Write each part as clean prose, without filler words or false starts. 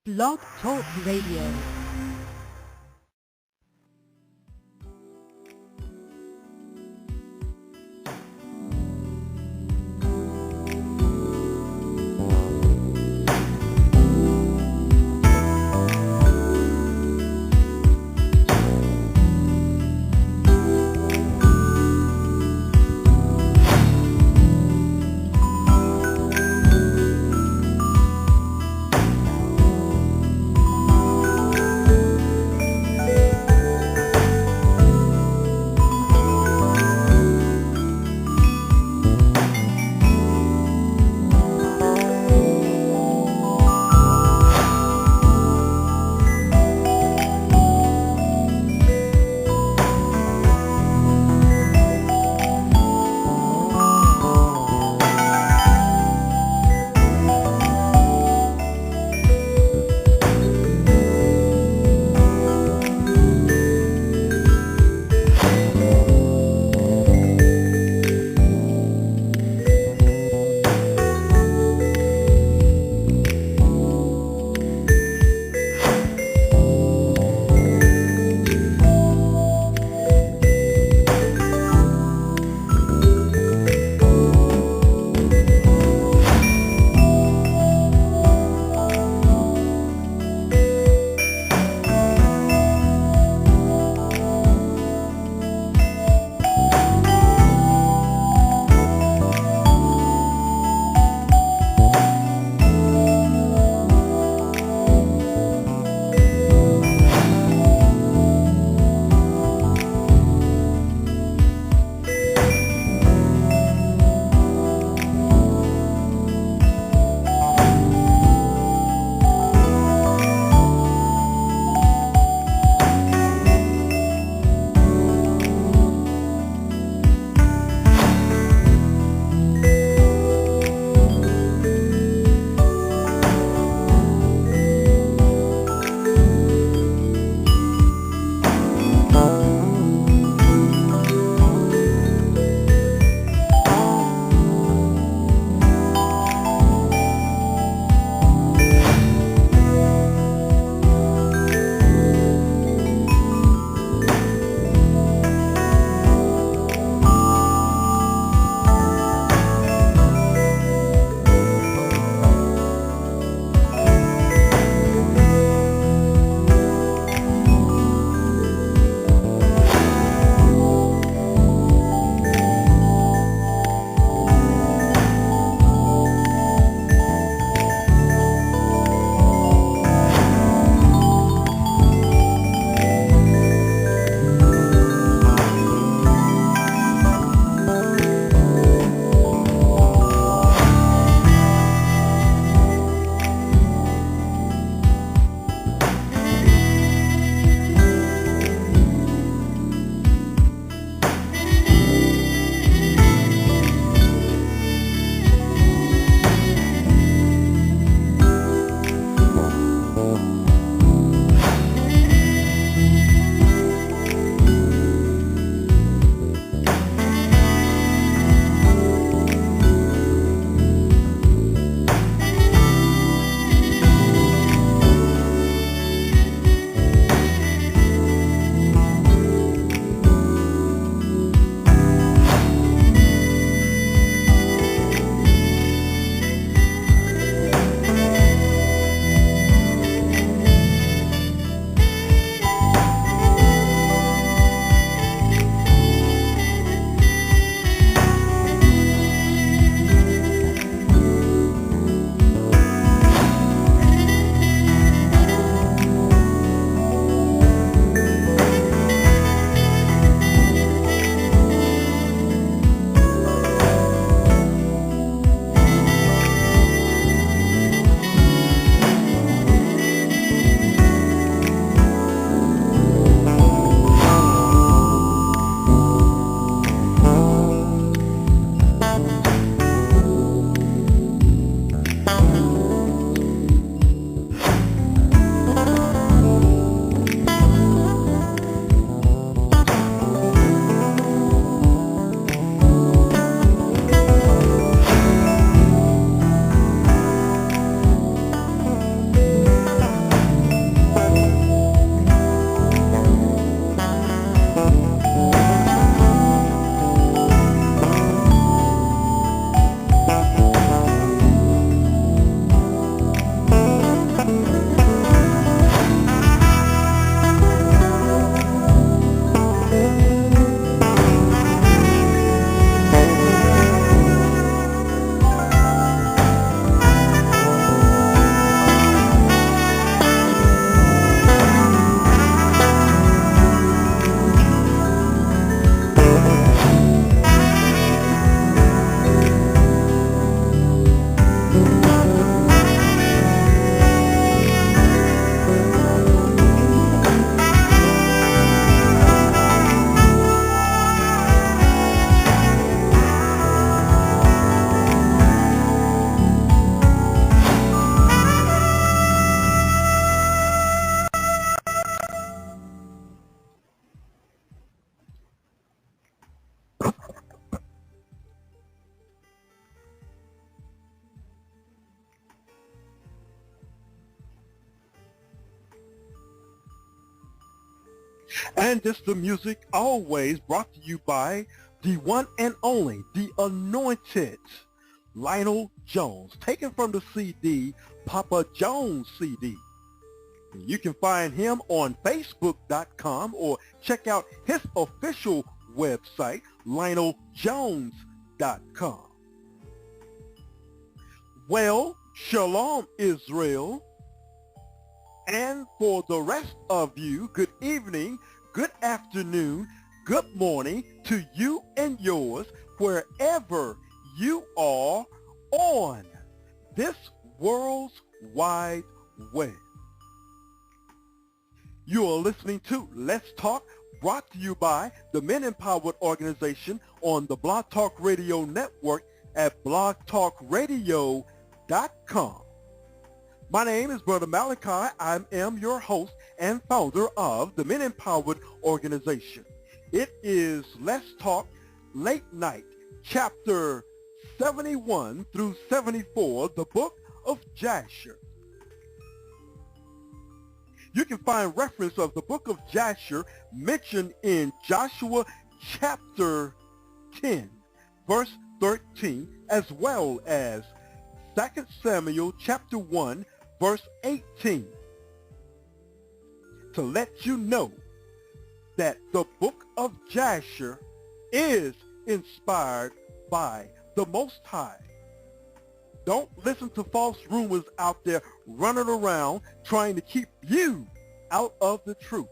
Blog Talk Radio. And this the music always brought to you by the one and only, the anointed Lionel Jones, taken from the CD, Papa Jones CD. You can find him on Facebook.com or check out his official website, LionelJones.com. Well, Shalom Israel, and for the rest of you, good evening, good afternoon, good morning to you and yours, wherever you are on this world's wide web. You are listening to Let's Talk, brought to you by the Men Empowered Organization on the Blog Talk Radio Network at blogtalkradio.com. My name is Brother Malachi. I am your host and founder of the Men Empowered Organization. It is Let's Talk Late Night, chapter 71 through 74, the book of Jasher. You can find reference of the book of Jasher mentioned in Joshua chapter 10, verse 13, as well as 2 Samuel chapter 1, verse 18, to let you know that the book of Jasher is inspired by the Most High. Don't listen to false rumors out there running around trying to keep you out of the truth.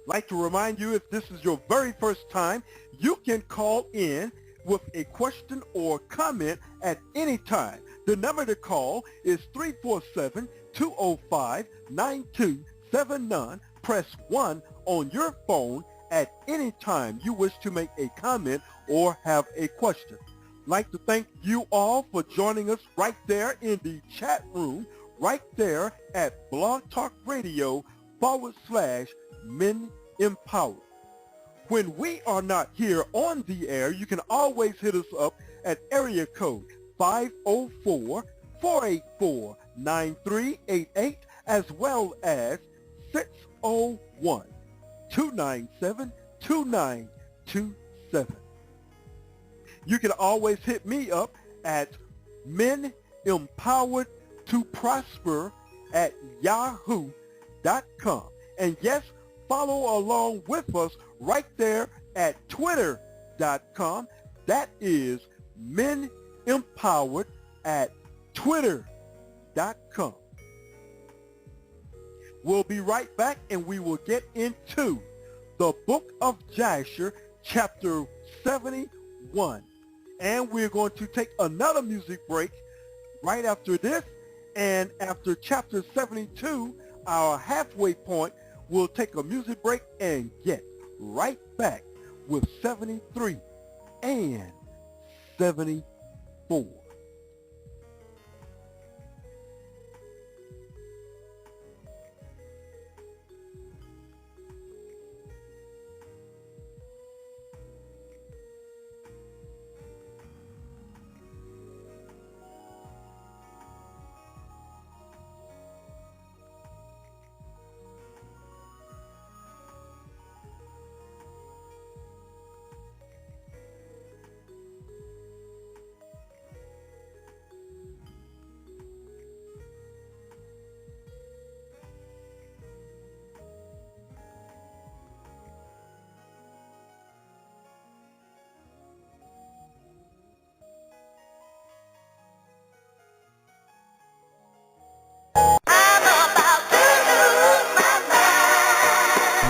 Like to remind you, if this is your very first time, you can call in with a question or comment at any time. The number to call is 347-205-9279. Press 1 on your phone at any time you wish to make a comment or have a question. Like to thank you all for joining us right there in the chat room, right there at Blog Talk Radio /Men Empowered. When we are not here on the air, you can always hit us up at area code 504-484-9388, as well as 601-297-2927. You can always hit me up at menempoweredtoprosper@yahoo.com. And yes, follow along with us right there at twitter.com. That is menempowered@twitter.com. We'll be right back, and we will get into the book of Jasher, chapter 71. And we're going to take another music break right after this. And after chapter 72, our halfway point, we'll take a music break and get right back with 73 and 74.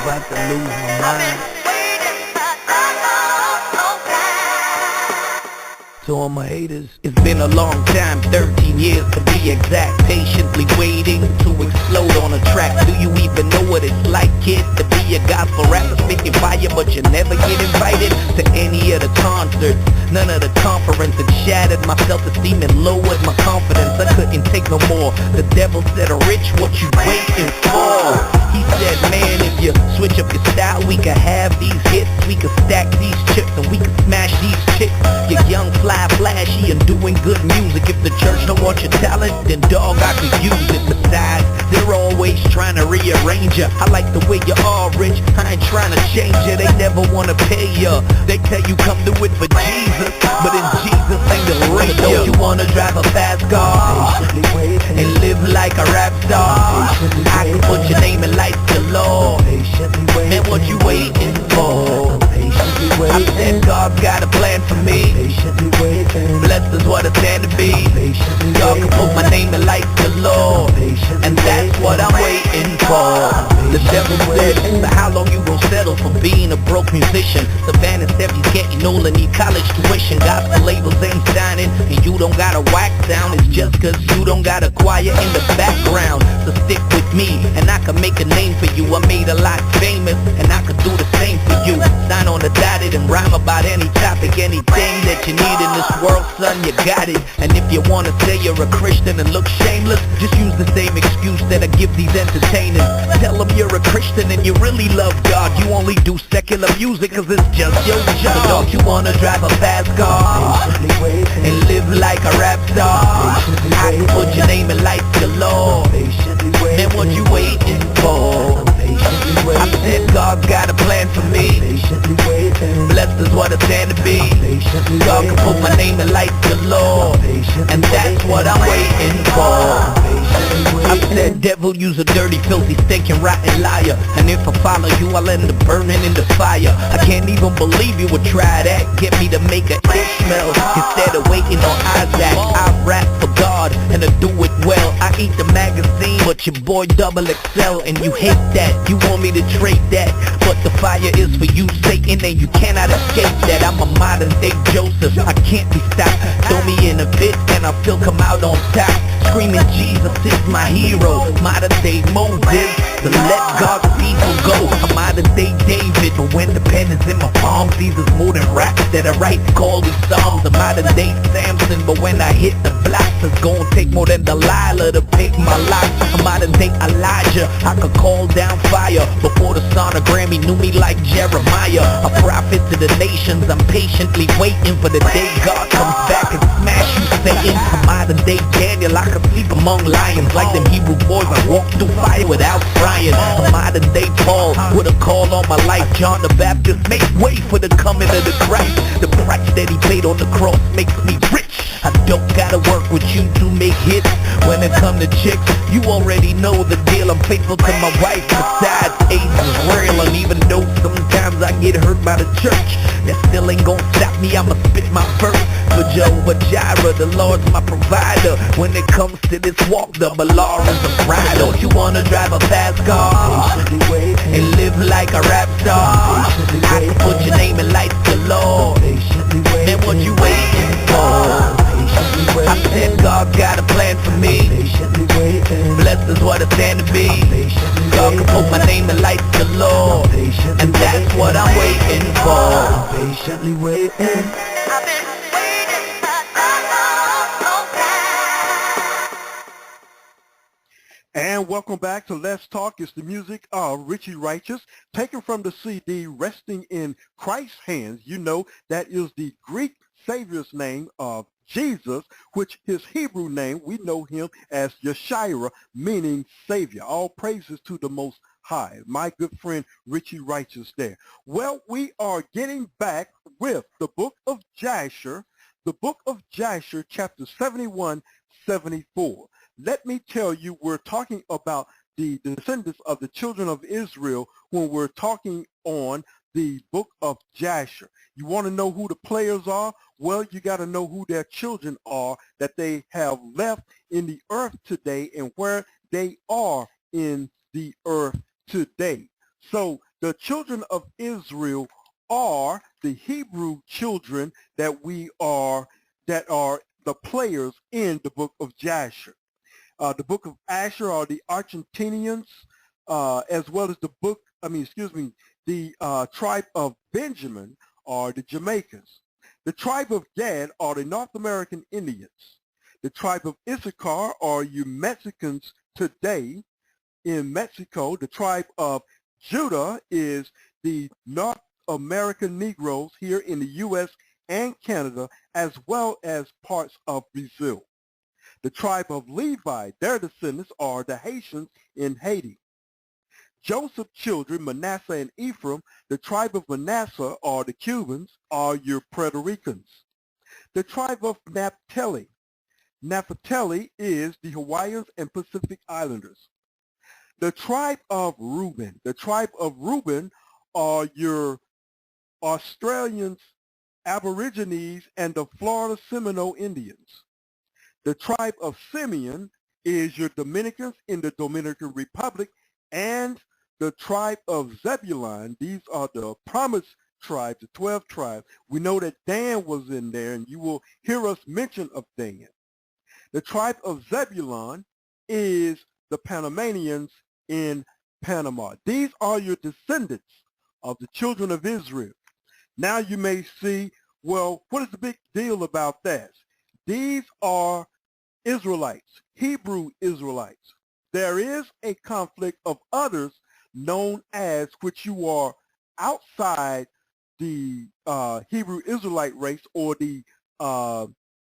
About to lose my mind. To all my haters, it's been a long time, 13 years to be exact, patiently waiting to explode on a track. Do you even know what it's like, kid, to be a gospel rapper spitting fire, but you never get invited to any of the concerts, none of the conference? It shattered my self-esteem and lowered my confidence. I couldn't take no more. The devil said, "Rich, what you waiting for?" He said, man, if you switch up your style, we could have these hits, we could stack these chips, and we could smash these chicks. You're young, fly, flashy, and doing good music. If the church don't want your talent, then dog, I could use it. Besides, they're always trying to rearrange you. I like the way you are, rich, I ain't trying to change you. They never wanna pay you. They tell you come do it for Jesus, but in Jesus ain't the rate. Don't you wanna drive a fast car and live like a rap star? I can put your name in lights galore. Man, what you waiting for? I said God's got a plan for me. Blessed is what I stand to be. God can put my name in lights galore, and that's what I'm waiting for. The devil said, so how long you gon' settle for being a broke musician? Savannah said he's getting older, need college tuition. Gospel labels ain't signing, and you don't got a whack sound. It's just cause you don't got a choir in the background. So stick with me, and I can make a name for you. I made a lot famous, and I could do the same for you. Sign on the dotted and rhyme about any topic, anything that you need in this world, son, you got it. And if you wanna say you're a Christian and look shameless, just use the same excuse that I give these entertainers. Tell them you're a Christian and you really love God. You only do secular music cause it's just your job. But don't you wanna drive a fast car and live like a rap star? I can put your name in lights galore. Man, what you waiting for? I said God's got a plan for me. Blessed is what I stand to be. God can put my name in lights galore, and that's what I'm waiting for. I said devil, you's a dirty, filthy, stinking, rotten liar. And if I follow you, I'll end up burning in the fire. I can't even believe you would try that. Get me to make a Ishmael instead of waiting on Isaac. I rap for God and I do it well. I eat the magazine, but your boy double XL, and you hate that. You want me to trade that, but the fire is for you, Satan, and you cannot escape that. I'm a modern day Joseph, I can't be stopped. Throw me in a pit and I'll still come out on top, screaming Jesus is my hero. Modern day Moses, to let God's people go. A modern day David, but when the pen is in my palms, these is more than raps that I write, call these songs. A modern day Samson, but when I hit the blocks, it's gonna take more than Delilah to pick my lock. A modern day Elijah, I could call down fire before the sonogram, he knew me like Jeremiah. A prophet to the nations, I'm patiently waiting for the day God comes back and smash you, Satan. A modern day Daniel, I could sleep among lions like them Hebrew boys. I walk through fire without frying. A modern day Paul with a call on my life. John the Baptist, make way for the coming of the Christ. The price that he paid on the cross makes me rich. I don't gotta work with you to make hits. When it come to chicks, you already know the deal. I'm faithful to my wife. Besides, AIDS is real, and even though sometimes I get hurt by the church, that still ain't gonna stop me. I'ma spit my verse for Jehovah Jireh, the Lord's my provider. When it comes to this walk, the law is a ride. Don't you wanna drive a fast car and live like a rap star? I can put your name in lights galore. Man, what you waiting for? I said God's got a plan for me. Blessed is what I stand to be. God can put my name in lights galore, and that's what I'm waiting for. Patiently waiting. I've been waiting for so long. And welcome back to Let's Talk. It's the music of Richie Righteous, taken from the CD Resting in Christ's Hands. You know, that is the Greek Savior's name of Jesus, which his Hebrew name, we know him as Yeshua, meaning Savior. All praises to the Most High. My good friend Richie Righteous there. Well, we are getting back with the book of Jasher, chapter 71, 74. Let me tell you, we're talking about the descendants of the children of Israel when we're talking on the book of Jasher. You want to know who the players are? Well, you got to know who their children are that they have left in the earth today and where they are in the earth today. So the children of Israel are the Hebrew children that are the players in the book of Jasher. The book of Asher are the Argentinians, as well as the tribe of Benjamin are the Jamaicans. The tribe of Gad are the North American Indians. The tribe of Issachar are you Mexicans today. in Mexico. The tribe of Judah is the North American Negroes here in the U.S. and Canada, as well as parts of Brazil. The tribe of Levi, their descendants are the Haitians in Haiti. Joseph's children, Manasseh and Ephraim, the tribe of Manasseh, or the Cubans, are your Puerto Ricans. The tribe of Naphtali. Naphtali is the Hawaiians and Pacific Islanders. The tribe of Reuben. The tribe of Reuben are your Australians, Aborigines, and the Florida Seminole Indians. The tribe of Simeon is your Dominicans in the Dominican Republic, and the tribe of Zebulun. These are the promised tribes, the 12 tribes. We know that Dan was in there, and you will hear us mention of Dan. The tribe of Zebulun is the Panamanians in Panama. These are your descendants of the children of Israel. Now you may see, well, what is the big deal about that? These are Israelites, Hebrew Israelites. There is a conflict of others known as, which you are outside the Hebrew Israelite race, or the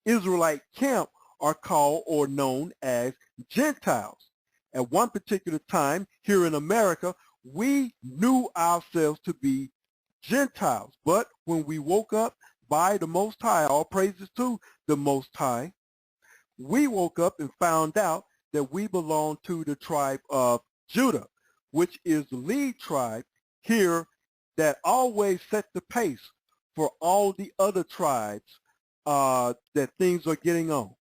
Israelite camp, are called or known as Gentiles. At one particular time here in America, we knew ourselves to be Gentiles. But when we woke up by the Most High, all praises to the Most High, we woke up and found out that we belong to the tribe of Judah, which is the lead tribe here that always set the pace for all the other tribes that things are getting on.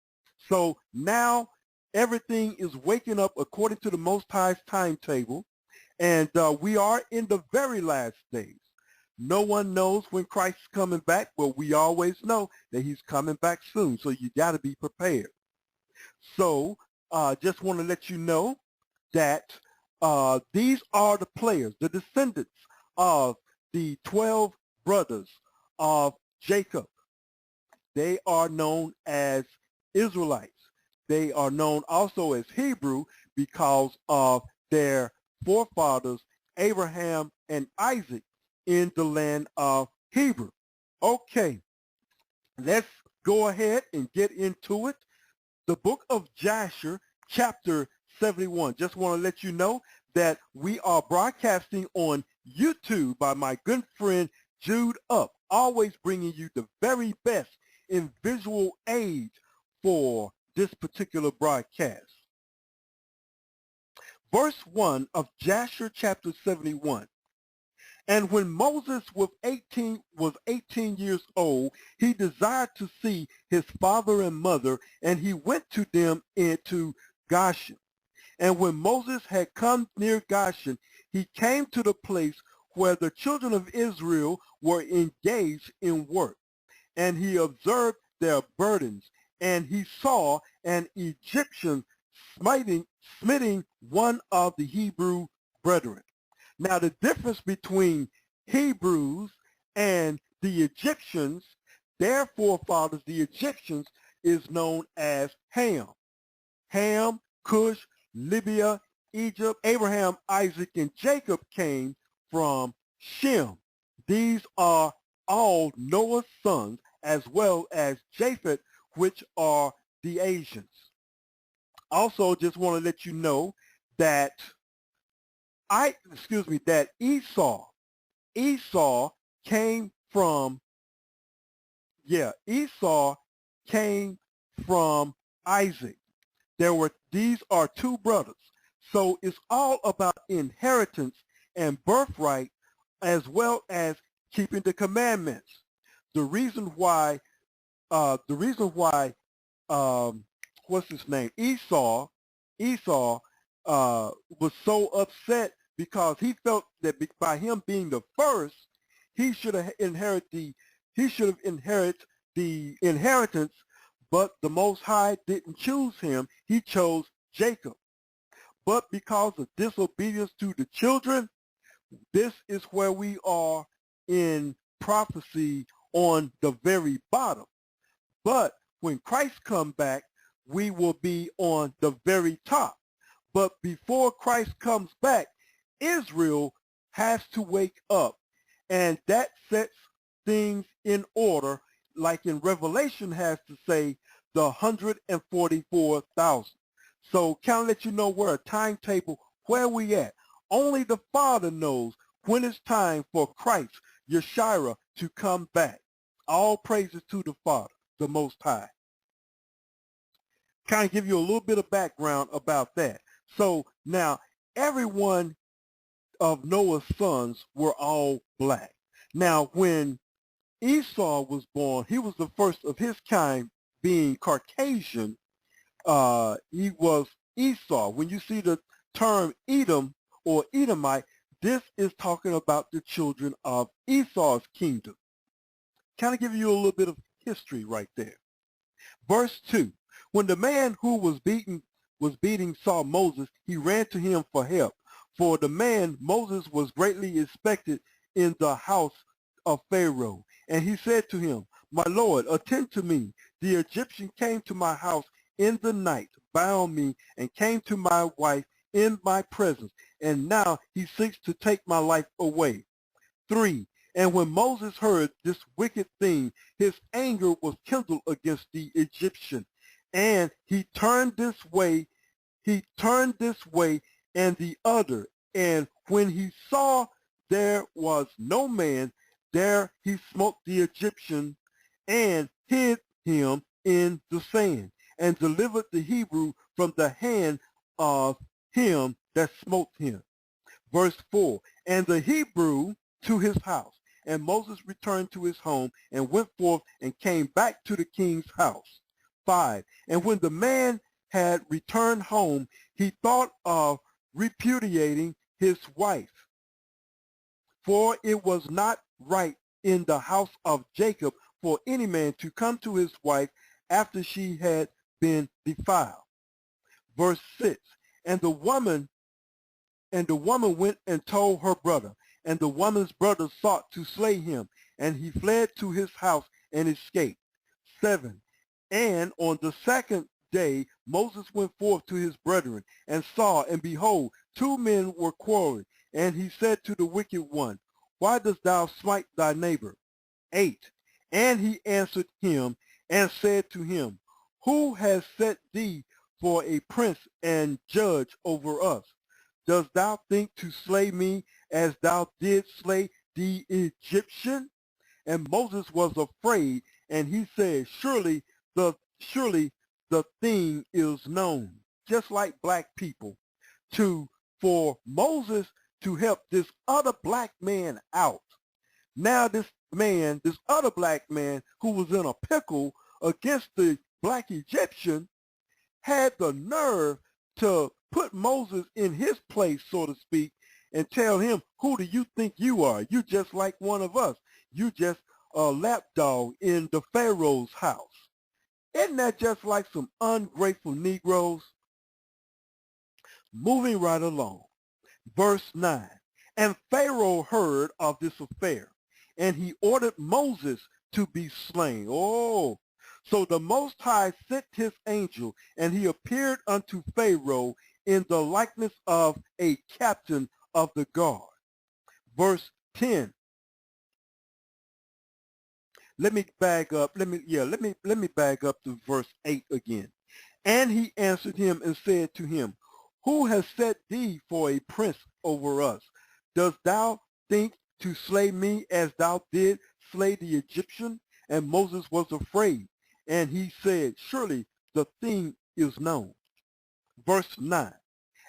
So now everything is waking up according to the Most High's timetable, and we are in the very last days. No one knows when Christ is coming back, but we always know that he's coming back soon, so you got to be prepared. So just want to let you know that these are the players, the descendants of the 12 brothers of Jacob. They are known as Israelites. They are known also as Hebrew because of their forefathers, Abraham and Isaac, in the land of Hebrew. Okay, let's go ahead and get into it. The book of Jasher, chapter 71. Just want to let you know that we are broadcasting on YouTube by my good friend JEWEDuP, always bringing you the very best in visual aid for this particular broadcast. Verse 1 of Jasher chapter 71. And when Moses was 18 years old, he desired to see his father and mother, and he went to them into Goshen. And when Moses had come near Goshen, he came to the place where the children of Israel were engaged in work. And he observed their burdens, and he saw an Egyptian smiting one of the Hebrew brethren. Now the difference between Hebrews and the Egyptians, their forefathers, the Egyptians, is known as Ham. Ham, Cush, Libya, Egypt. Abraham, Isaac, and Jacob came from Shem. These are all Noah's sons, as well as Japheth, which are the Asians. Also, just want to let you know that that Esau came from Isaac. These are two brothers. So it's all about inheritance and birthright, as well as keeping the commandments. The reason why what's his name? Esau was so upset because he felt that by him being the first, he should have inherited the inheritance, but the Most High didn't choose him. He chose Jacob. But because of disobedience to the children, this is where we are in prophecy on the very bottom. But when Christ comes back, we will be on the very top. But before Christ comes back, Israel has to wake up, and that sets things in order, like in Revelation has to say, the 144,000. So kind of let you know where a timetable, where we at. Only the Father knows when it's time for Christ, Yeshua, to come back. All praises to the Father, the Most High. Kind of give you a little bit of background about that. So now, everyone of Noah's sons were all black. Now, when Esau was born, he was the first of his kind, being Caucasian. He was Esau. When you see the term Edom or Edomite, this is talking about the children of Esau's kingdom. Kind of give you a little bit of history right there. Verse 2, when the man who was beating saw Moses, he ran to him for help. For the man, Moses, was greatly respected in the house of Pharaoh. And he said to him, my Lord, attend to me. The Egyptian came to my house in the night, bound me, and came to my wife in my presence. And now he seeks to take my life away. 3, and when Moses heard this wicked thing, his anger was kindled against the Egyptian. And he turned this way and the other. And when he saw there was no man there, he smote the Egyptian and hid him in the sand, and delivered the Hebrew from the hand of him that smote him. Verse 4, and the Hebrew to his house. And Moses returned to his home and went forth and came back to the king's house. 5, and when the man had returned home, he thought of repudiating his wife, for it was not right in the house of Jacob for any man to come to his wife after she had been defiled. Verse 6, and the woman went and told her brother, and the woman's brother sought to slay him, and he fled to his house and escaped. 7, and on the second day Moses went forth to his brethren, and saw, and behold, 2 men were quarreling. And he said to the wicked one, why dost thou smite thy neighbor? 8, and he answered him and said to him, who has set thee for a prince and judge over us? Dost thou think to slay me as thou didst slay the Egyptian? And Moses was afraid, and he said, surely the thing is known. Just like black people, for Moses to help this other black man out. Now this other black man who was in a pickle against the black Egyptian, had the nerve to put Moses in his place, so to speak, and tell him, who do you think you are? You just like one of us. You just a lapdog in the Pharaoh's house. Isn't that just like some ungrateful Negroes? Moving right along. Verse 9, and Pharaoh heard of this affair, and he ordered Moses to be slain. Oh, so the Most High sent his angel, and he appeared unto Pharaoh in the likeness of a captain of the guard. Verse 10. Let me back up. Let me back up to verse 8 again. And he answered him and said to him, who has set thee for a prince over us? Dost thou think to slay me as thou did slay the Egyptian? And Moses was afraid, and he said, surely the thing is known. Verse 9,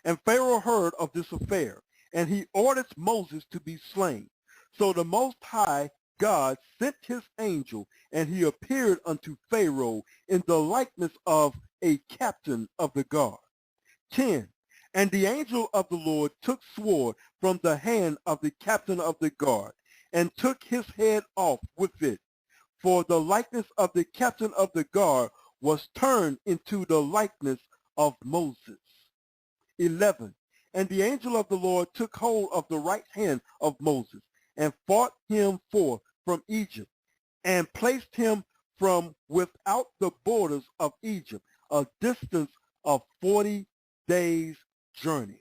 and Pharaoh heard of this affair, and he ordered Moses to be slain. So the Most High God sent his angel, and he appeared unto Pharaoh in the likeness of a captain of the guard. 10, and the angel of the Lord took sword from the hand of the captain of the guard, and took his head off with it. For the likeness of the captain of the guard was turned into the likeness of Moses. 11, and the angel of the Lord took hold of the right hand of Moses, and fought him forth from Egypt, and placed him from without the borders of Egypt, a distance of 40 days' journey.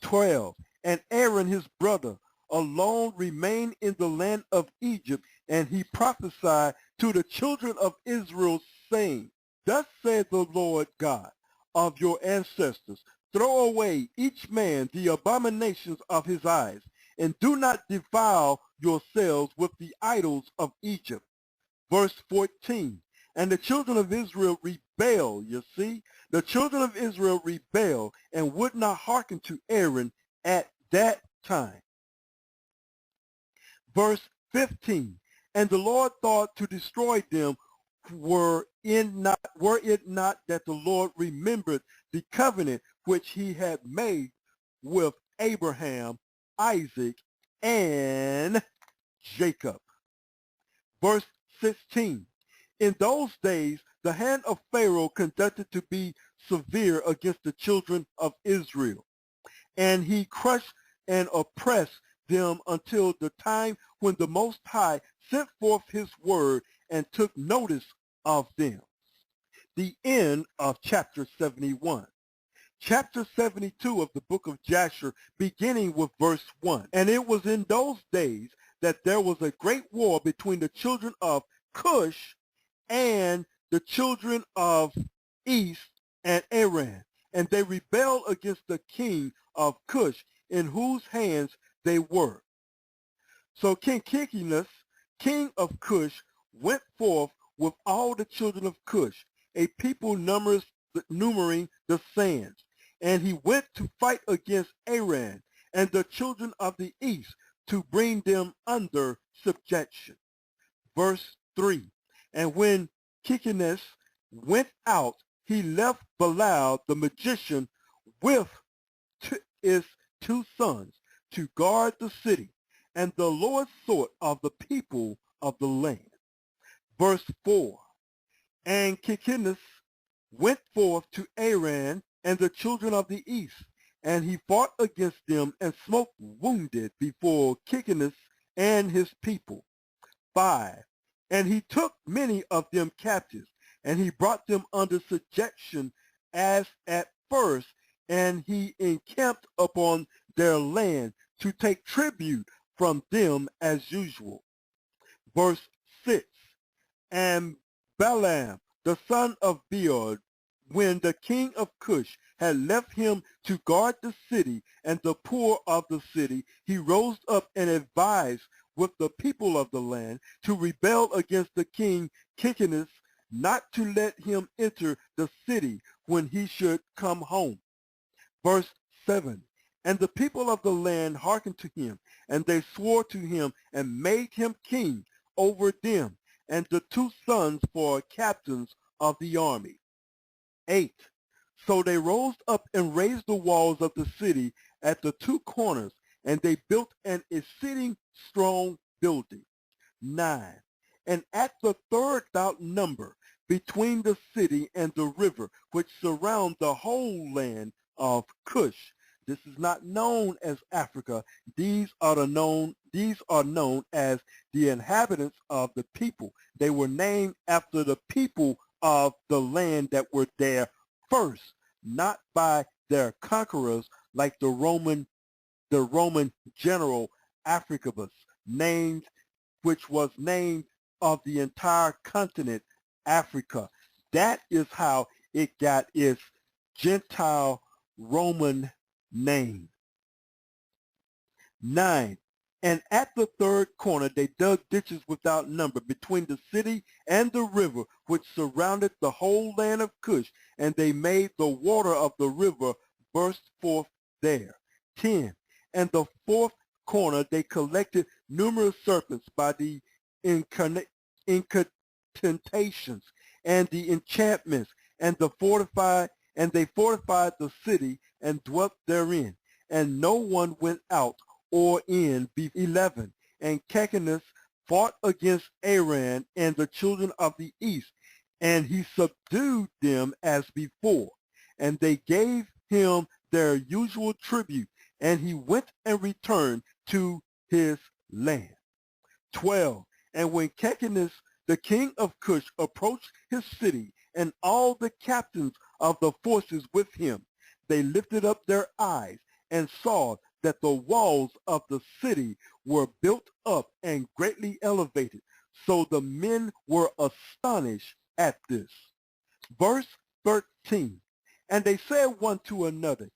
12. And Aaron his brother alone remained in the land of Egypt, and he prophesied to the children of Israel, saying, Thus saith the Lord God of your ancestors, throw away each man the abominations of his eyes, and do not defile yourselves with the idols of Egypt. Verse 14, and the children of Israel rebel, you see, the children of Israel rebel and would not hearken to Aaron at that time. Verse 15, and the Lord thought to destroy them, were it not that the Lord remembered the covenant which he had made with Abraham, Isaac, and Jacob. Verse 16, in those days the hand of Pharaoh conducted to be severe against the children of Israel, and he crushed and oppressed them until the time when the Most High sent forth his word and took notice of them. The end of chapter 71. Chapter 72 of the book of Jasher, beginning with verse 1. And it was in those days that there was a great war between the children of Cush and the children of East and Aram, and they rebelled against the king of Cush, in whose hands they were. So King Kikinus, king of Cush, went forth with all the children of Cush, a people numbering the sands, and he went to fight against Aram and the children of the east, to bring them under subjection. Verse 3, and when Kikinus went out, he left Belial the magician with his 2 sons to guard the city, and the Lord sought of the people of the land. Verse 4, and Kikinus went forth to Aram and the children of the east, and he fought against them and smote wounded before Kikinus and his people. 5, and he took many of them captives, and he brought them under subjection as at first, and he encamped upon their land to take tribute from them as usual. Verse 6, and Balaam, the son of Beor, when the king of Cush had left him to guard the city and the poor of the city, he rose up and advised with the people of the land to rebel against the king Kikinus, not to let him enter the city when he should come home. Verse 7, and the people of the land hearkened to him, and they swore to him and made him king over them, and the 2 sons for captains of the army. 8, so they rose up and raised the walls of the city at the 2 corners, and they built an exceeding strong building. 9, and at the 3rd thou number, between the city and the river, which surround the whole land of Cush. This is not known as Africa. These are known as the inhabitants of the people. They were named after the people of the land that were there first, not by their conquerors like the Roman general Africabus, which was named of the entire continent Africa. That is how it got its Gentile Roman name. 9, and at the 3rd corner they dug ditches without number between the city and the river which surrounded the whole land of Cush, and they made the water of the river burst forth there. 10, and the 4th corner they collected numerous serpents by the incantations and the enchantments, and they fortified the city and dwelt therein, and no one went out or in. 11, and Kikinus fought against Aram and the children of the east, and he subdued them as before, and they gave him their usual tribute, and he went and returned to his land. 12, and when Kikinus, the king of Cush, approached his city, and all the captains of the forces with him, they lifted up their eyes and saw that the walls of the city were built up and greatly elevated. So the men were astonished at this. Verse 13, and they said one to another,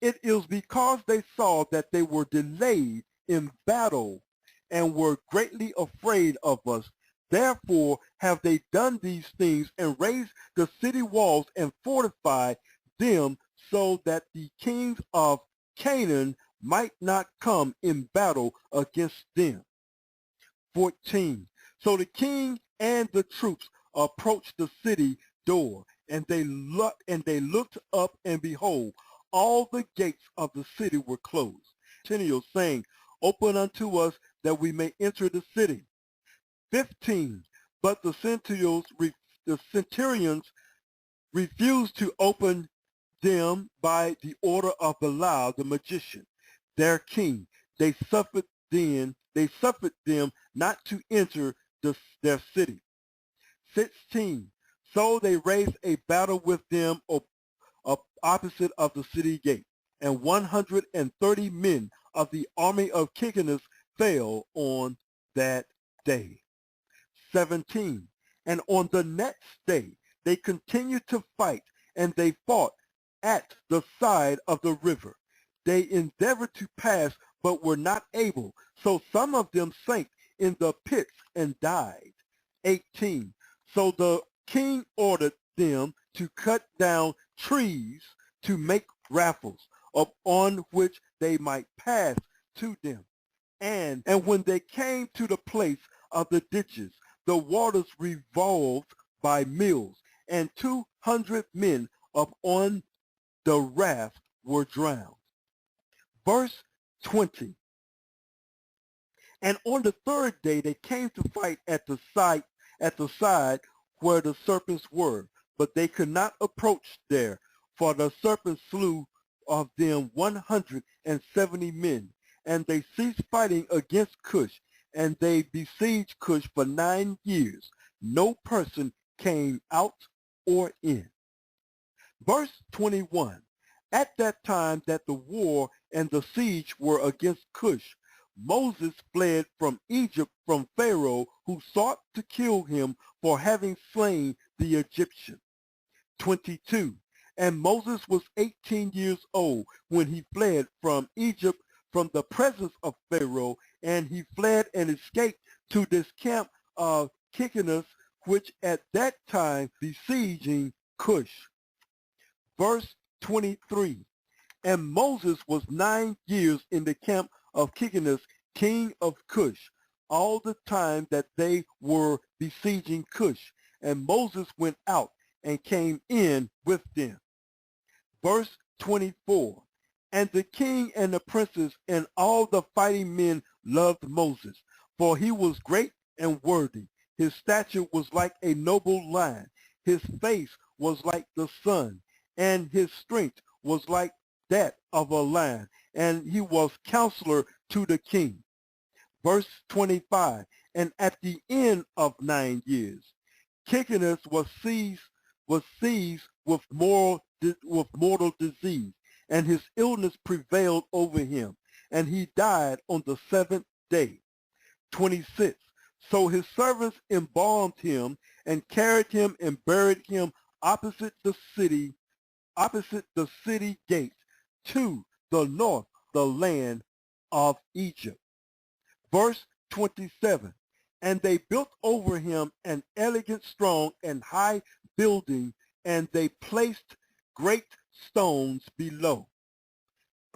it is because they saw that they were delayed in battle and were greatly afraid of us. Therefore have they done these things and raised the city walls and fortified them so that the kings of Canaan might not come in battle against them. 14. So the king and the troops approached the city door, and they looked up, and behold, all the gates of the city were closed. Centurion saying, open unto us that we may enter the city. 15. But the centurions refused to open them by the order of Belial the magician, their king. They suffered them not to enter their city. 16. So they raised a battle with them opposite of the city gate, and 130 men of the army of Kikinus fell on that day. 17. And on the next day they continued to fight, and they fought at the side of the river. They endeavored to pass, but were not able. So some of them sank in the pits and died. 18. So the king ordered them to cut down trees to make raffles upon which they might pass to them. And when they came to the place of the ditches, the waters revolved by mills, and 200 men upon the raft were drowned. Verse 20. And on the third day they came to fight at the side where the serpents were, but they could not approach there, for the serpents slew of them 170 men. And they ceased fighting against Cush, and they besieged Cush for 9 years. No person came out or in. Verse 21. At that time that the war and the siege were against Cush, Moses fled from Egypt from Pharaoh, who sought to kill him for having slain the Egyptian. 22. And Moses was 18 years old when he fled from Egypt from the presence of Pharaoh, and he fled and escaped to this camp of Kikinus, which at that time besieging Cush. Verse 23. And Moses was 9 years in the camp of Kikinus, king of Cush, all the time that they were besieging Cush. And Moses went out and came in with them. Verse 24. And the king and the princes and all the fighting men loved Moses, for he was great and worthy. His stature was like a noble lion. His face was like the sun, and his strength was like that of a lion, and he was counselor to the king. Verse 25. And at the end of 9 years, Kikinus was seized with mortal disease, and his illness prevailed over him, and he died on the 7th day. 26. So his servants embalmed him and carried him and buried him opposite the city gate to the north, the land of Egypt. Verse 27. And they built over him an elegant, strong, and high building, and they placed great stones below.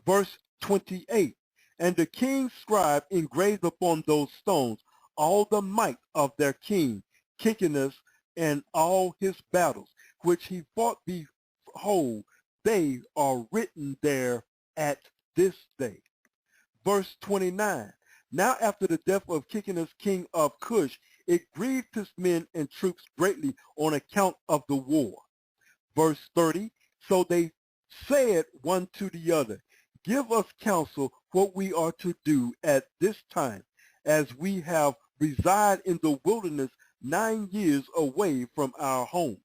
Verse 28. And the king's scribe engraved upon those stones all the might of their king, Kikinus, and all his battles, which he fought. Behold, they are written there at this day. Verse 29. Now after the death of Kikinus, king of Cush, it grieved his men and troops greatly on account of the war. Verse 30. So they said one to the other, give us counsel what we are to do at this time, as we have resided in the wilderness 9 years away from our homes.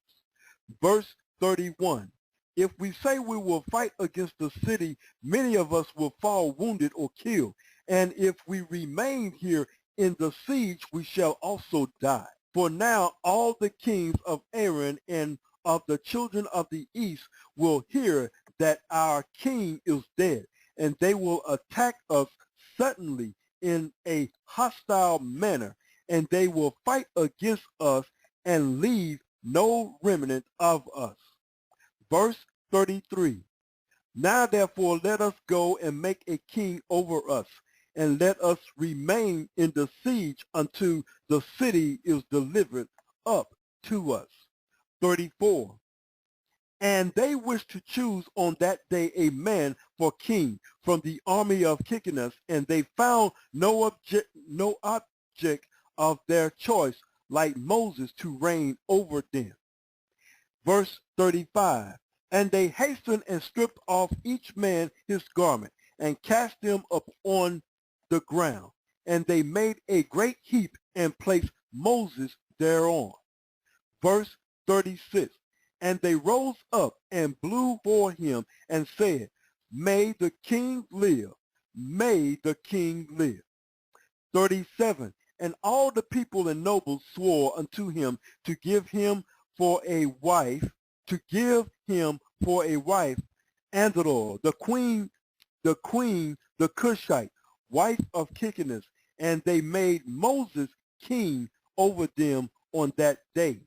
Verse 31. If we say we will fight against the city, many of us will fall wounded or killed. And if we remain here in the siege, we shall also die. For now all the kings of Aram and of the children of the east will hear that our king is dead, and they will attack us suddenly in a hostile manner, and they will fight against us and leave no remnant of us. Verse 33. Now therefore let us go and make a king over us, and let us remain in the siege until the city is delivered up to us. 34. And they wished to choose on that day a man for king from the army of Kickinus, and they found no object of their choice like Moses to reign over them. Verse 35. And they hastened and stripped off each man his garment, and cast them upon the ground. And they made a great heap, and placed Moses thereon. Verse 36. And they rose up and blew for him, and said, May the king live, may the king live. 37. And all the people and nobles swore unto him to give him for a wife, Andor, the queen, the Cushite, wife of Kickinus, and they made Moses king over them on that day.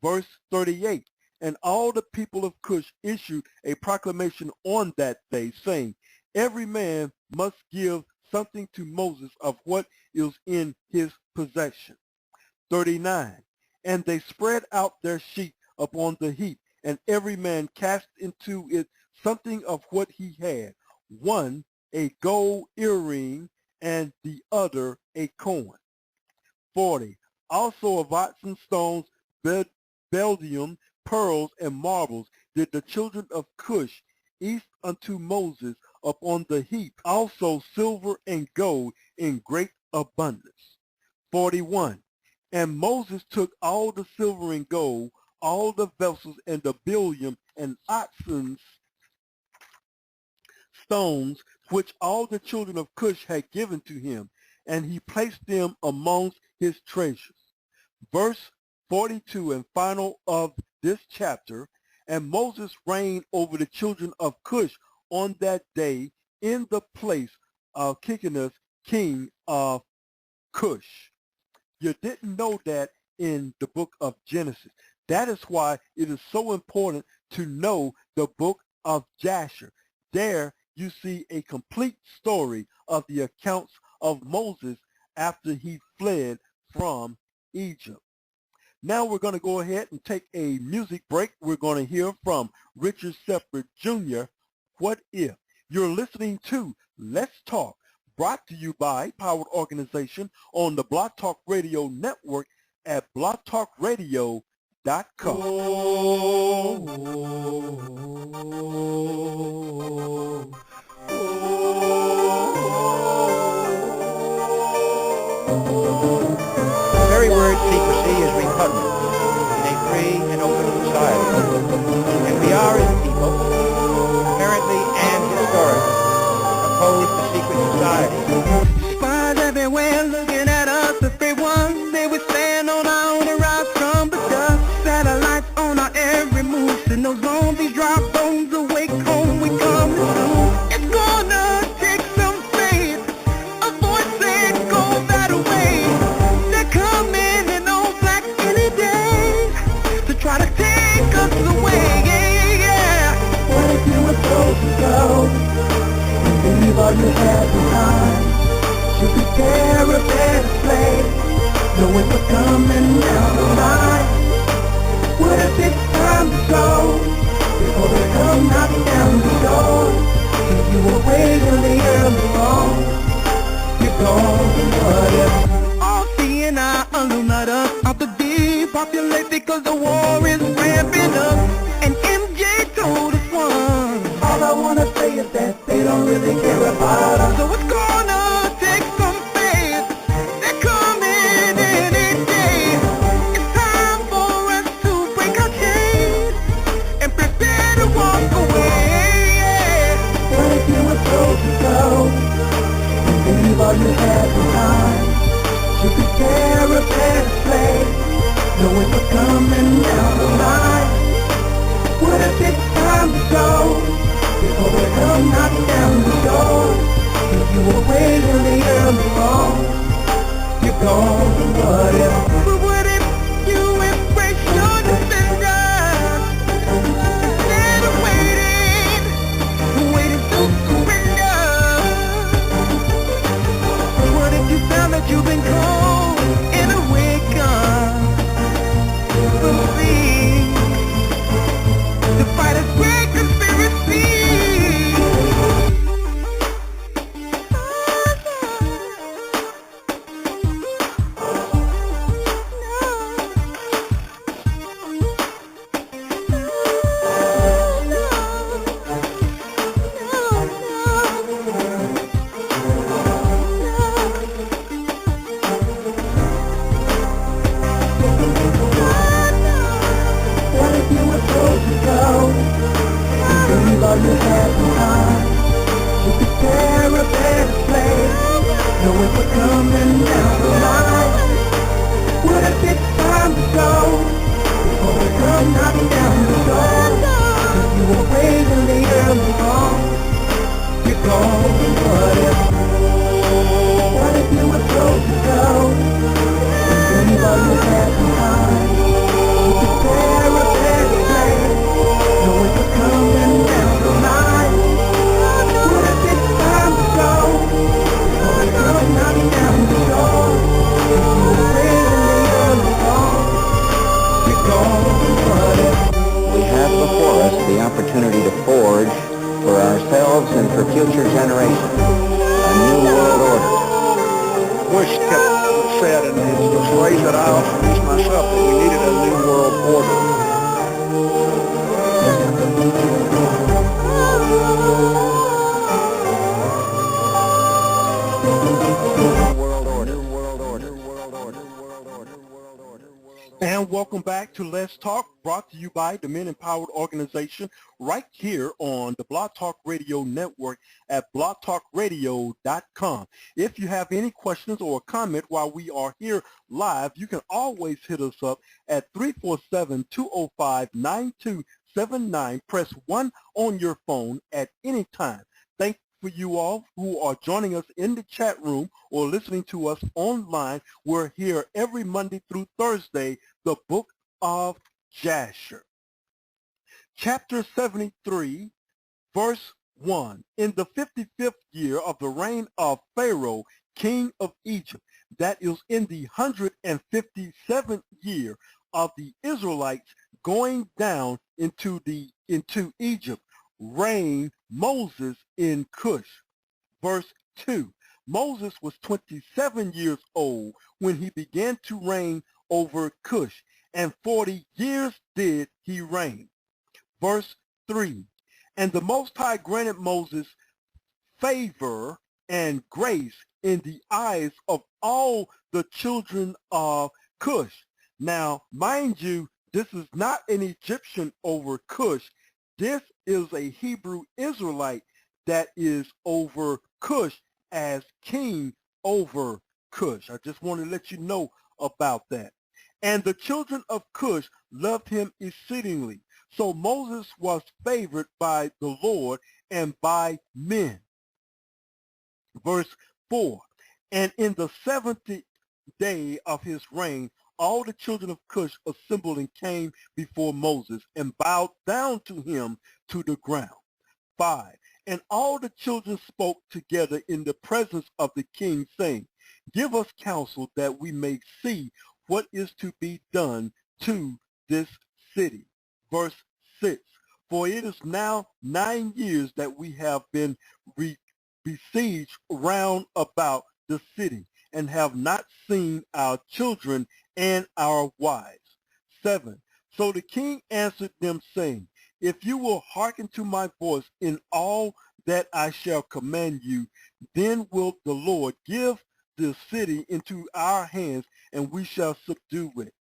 Verse 38. And all the people of Cush issued a proclamation on that day, saying, Every man must give something to Moses of what is in his possession. 39. And they spread out their sheep upon the heap, and every man cast into it something of what he had, one a gold earring, and the other a coin. 40. Also of oxen stones, bdellium, pearls, and marbles did the children of Cush east unto Moses upon the heap, also silver and gold in great abundance. 41. And Moses took all the silver and gold, all the vessels, and the bdellium and oxen's stones, which all the children of Cush had given to him, and he placed them amongst his treasures. Verse 42 and final of this chapter. And Moses reigned over the children of Cush on that day in the place of Kickinus, king of Cush. You didn't know that in the book of Genesis. That is why it is so important to know the book of Jasher. There you see a complete story of the accounts of Moses after he fled from Egypt. Now we're going to go ahead and take a music break. We're going to hear from Richard Shepherd Jr., What If? You're listening to Let's Talk, brought to you by Powered Organization on the Blog Talk Radio Network at blogtalkradio.com. The very word secrecy is repugnant in a free and open society, and we are as a people, apparently and historically, opposed to secret society. Spies everywhere looking at us, everyone. They would stand on our own and rise from the dust. Satellites on our every move, send those zombies drop bones awake home. We come to soon. It's gonna take some faith. A voice said go that way. They're coming in all black any day to try to take us away. Yeah, yeah. What if you were supposed to go and leave all you had behind? Should prepare a better place, knowing what's coming down the line. What if it's time to go before they come knocking down the door? If you were waiting the early on, you're gone. What if all seeing eye illuminati of the depopulate because the war is ramping up? And MJ told us once, all I wanna say is that they don't really care about us. So it's gonna take some faith. They're coming any day. It's time for us to break our chains and prepare to you had the time to prepare a better place, knowing we're coming down the line. What if it's time to go, before we come knock down the door? If you were waiting the early morn, you're gone. What if? But what if you embrace your defender, instead of waiting to surrender? What if you found that you've been cold and awakened from sleep to fight a great conspiracy? What if you were told to go, and leave all you had behind, to prepare a better place, knowing we're coming down the line? What if it's time to go, before we come knocking down the door? If you were waiting the early morn, you're gone. What if you were told to go, and leave all you had behind, to prepare a better place, knowing we're coming down the line? What if it's time to go, before we come knocking down the door? If you were waiting the early morn, you're gone. What if? We have before us the opportunity to forge for ourselves and for future generations a new world order. Cush said, and it's the phrase that I often use myself, that we needed a new world order. And welcome back to Let's Talk, brought to you by the Men Empowered Organization, right here on the Blog Talk Radio Network at blogtalkradio.com. If you have any questions or comment while we are here live, you can always hit us up at 347-205-9279. Press 1 on your phone at any time. Thank for you all who are joining us in the chat room or listening to us online. We're here every Monday through Thursday, the book of Jasher. Chapter 73, verse 1. In the 55th year of the reign of Pharaoh, king of Egypt, that is in the 157th year of the Israelites going down into Egypt, reigned Moses in Cush. Verse 2. Moses was 27 years old when he began to reign over Cush, and 40 years did he reign. Verse 3. And the Most High granted Moses favor and grace in the eyes of all the children of Cush. Now, mind you, this is not an Egyptian over Cush. This is a Hebrew Israelite that is over Cush as king over Cush. I just want to let you know about that. And the children of Cush loved him exceedingly. So Moses was favored by the Lord and by men. Verse 4. And in the 70th day of his reign, all the children of Cush assembled and came before Moses and bowed down to him to the ground. 5. And all the children spoke together in the presence of the king, saying, Give us counsel that we may see what is to be done to this city. Verse 6. For it is now 9 years that we have been besieged round about the city, and have not seen our children and our wives. 7. So the king answered them, saying, If you will hearken to my voice in all that I shall command you, then will the Lord give the city into our hands, and we shall subdue it.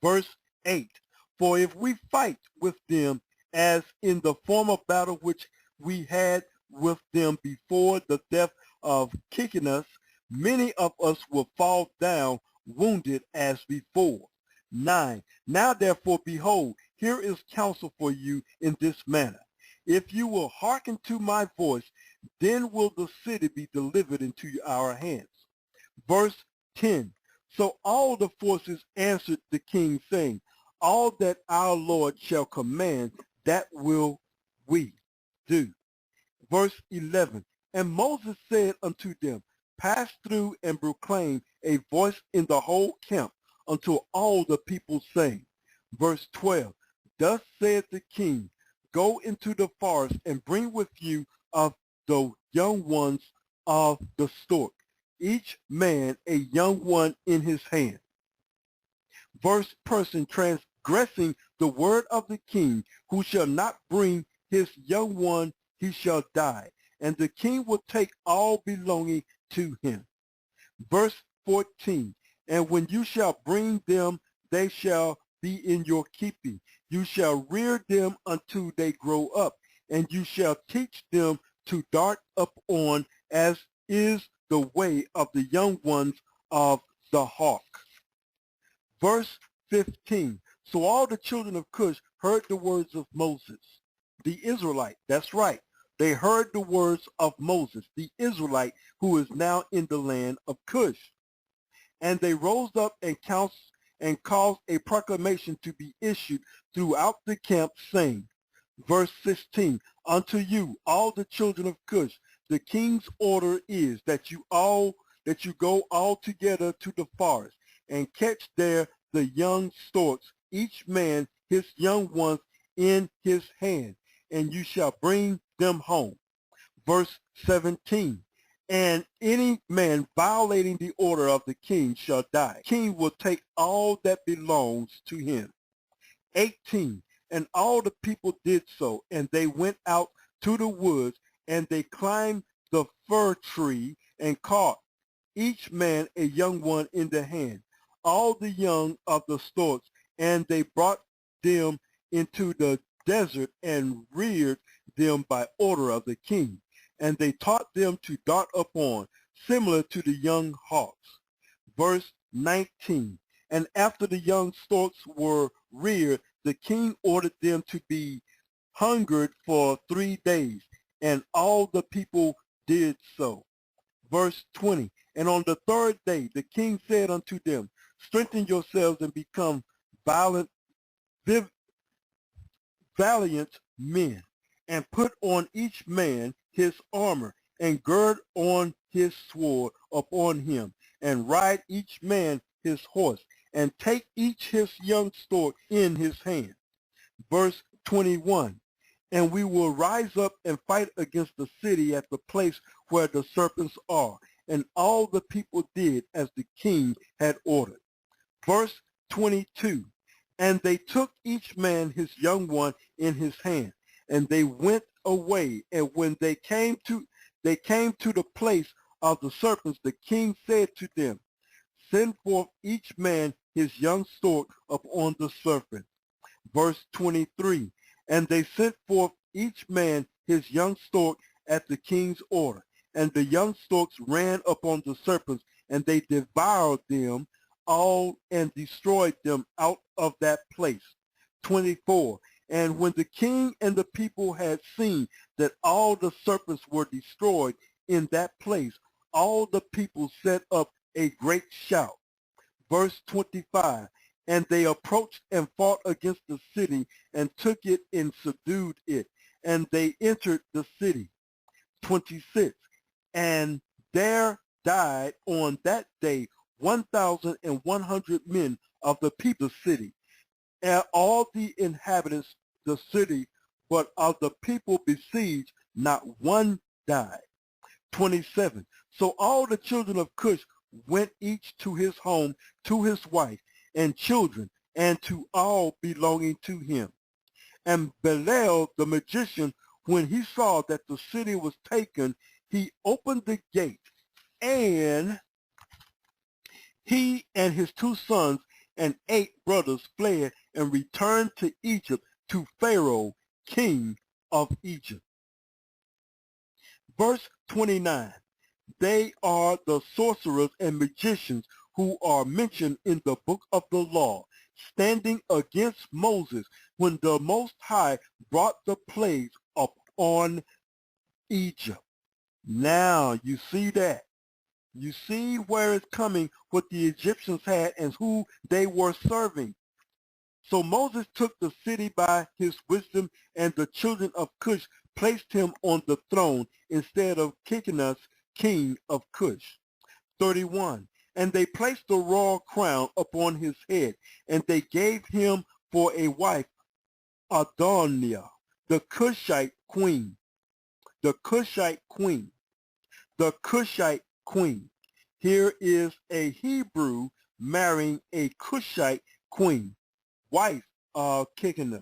Verse 8. For if we fight with them as in the former battle which we had with them before the death of Kikinus, many of us will fall down wounded as before. 9. Now therefore, behold, here is counsel for you in this manner. If you will hearken to my voice, then will the city be delivered into our hands. Verse 10. So all the forces answered the king, saying, all that our Lord shall command, that will we do. Verse 11. And Moses said unto them, pass through and proclaim a voice in the whole camp until all the people saying. Verse 12. Thus said the king, go into the forest and bring with you of the young ones of the stork, each man a young one in his hand. Verse person transgressing the word of the king, who shall not bring his young one, he shall die, and the king will take all belonging to him. Verse 14, and when you shall bring them, they shall be in your keeping. You shall rear them until they grow up, and you shall teach them to dart upon, as is the way of the young ones of the hawk. Verse 15, so all the children of Cush heard the words of Moses, the Israelite. That's right. They heard the words of Moses, the Israelite, who is now in the land of Cush. And they rose up and caused a proclamation to be issued throughout the camp, saying, verse 16, unto you, all the children of Cush, the king's order is that you go all together to the forest and catch there the young storks, each man his young ones in his hand, and you shall bring them home. Verse 17, and any man violating the order of the king shall die. The king will take all that belongs to him. 18, and all the people did so, and they went out to the woods, and they climbed the fir tree and caught each man a young one in the hand, all the young of the storks, and they brought them into the desert and reared them by order of the king. And they taught them to dart upon, similar to the young hawks. Verse 19, and after the young storks were reared, the king ordered them to be hungered for 3 days, and all the people did so. Verse 20, and on the 3rd day the king said unto them, strengthen yourselves and become valiant men, and put on each man his armor, and gird on his sword upon him, and ride each man his horse, and take each his young stork in his hand. Verse 21, and we will rise up and fight against the city at the place where the serpents are. And all the people did as the king had ordered. Verse 22, and they took each man his young one in his hand, and they went away. And when they came to the place of the serpents, the king said to them, send forth each man his young stork upon the serpent. Verse 23, and they sent forth each man his young stork at the king's order. And the young storks ran upon the serpents, and they devoured them all and destroyed them out of that place. 24, and when the king and the people had seen that all the serpents were destroyed in that place, all the people set up a great shout. Verse 25, and they approached and fought against the city and took it and subdued it, and they entered the city. 26, and there died on that day 1,100 men of the people of the city, and all the inhabitants of the city, but of the people besieged, not one died. 27, so all the children of Cush went each to his home, to his wife and children, and to all belonging to him. And Belial the magician, when he saw that the city was taken, he opened the gate, and he and his 2 sons and 8 brothers fled and returned to Egypt, to Pharaoh, king of Egypt. Verse 29, They are the sorcerers and magicians who are mentioned in the book of the law, standing against Moses when the Most High brought the plagues upon Egypt. Now you see that. You see where it's coming, what the Egyptians had and who they were serving. So Moses took the city by his wisdom, and the children of Cush placed him on the throne instead of Kikinus, king of Cush. 31. And they placed the royal crown upon his head, and they gave him for a wife Adoniah, the Cushite queen. The Cushite queen. The Cushite queen. Here is a Hebrew marrying a Cushite queen, wife of Kikinus.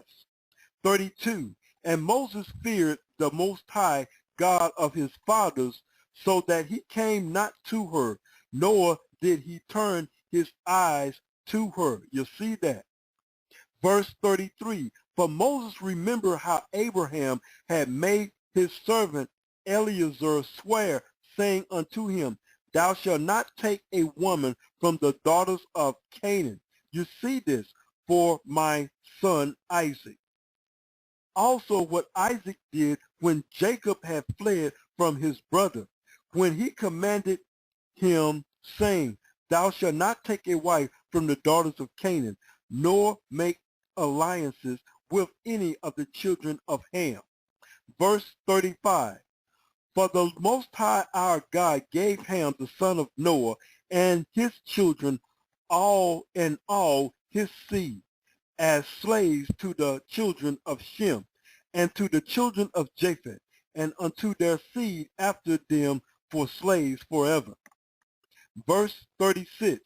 32. And Moses feared the Most High God of his fathers, so that he came not to her, nor did he turn his eyes to her. You see that? Verse 33. For Moses remembered how Abraham had made his servant Eleazar swear, saying unto him, Thou shalt not take a woman from the daughters of Canaan. You see this, for my son Isaac. Also what Isaac did when Jacob had fled from his brother, when he commanded him, saying, Thou shalt not take a wife from the daughters of Canaan, nor make alliances with any of the children of Ham. Verse 35. For the Most High our God gave Ham the son of Noah and his children all his seed as slaves to the children of Shem and to the children of Japheth, and unto their seed after them for slaves forever. Verse 36.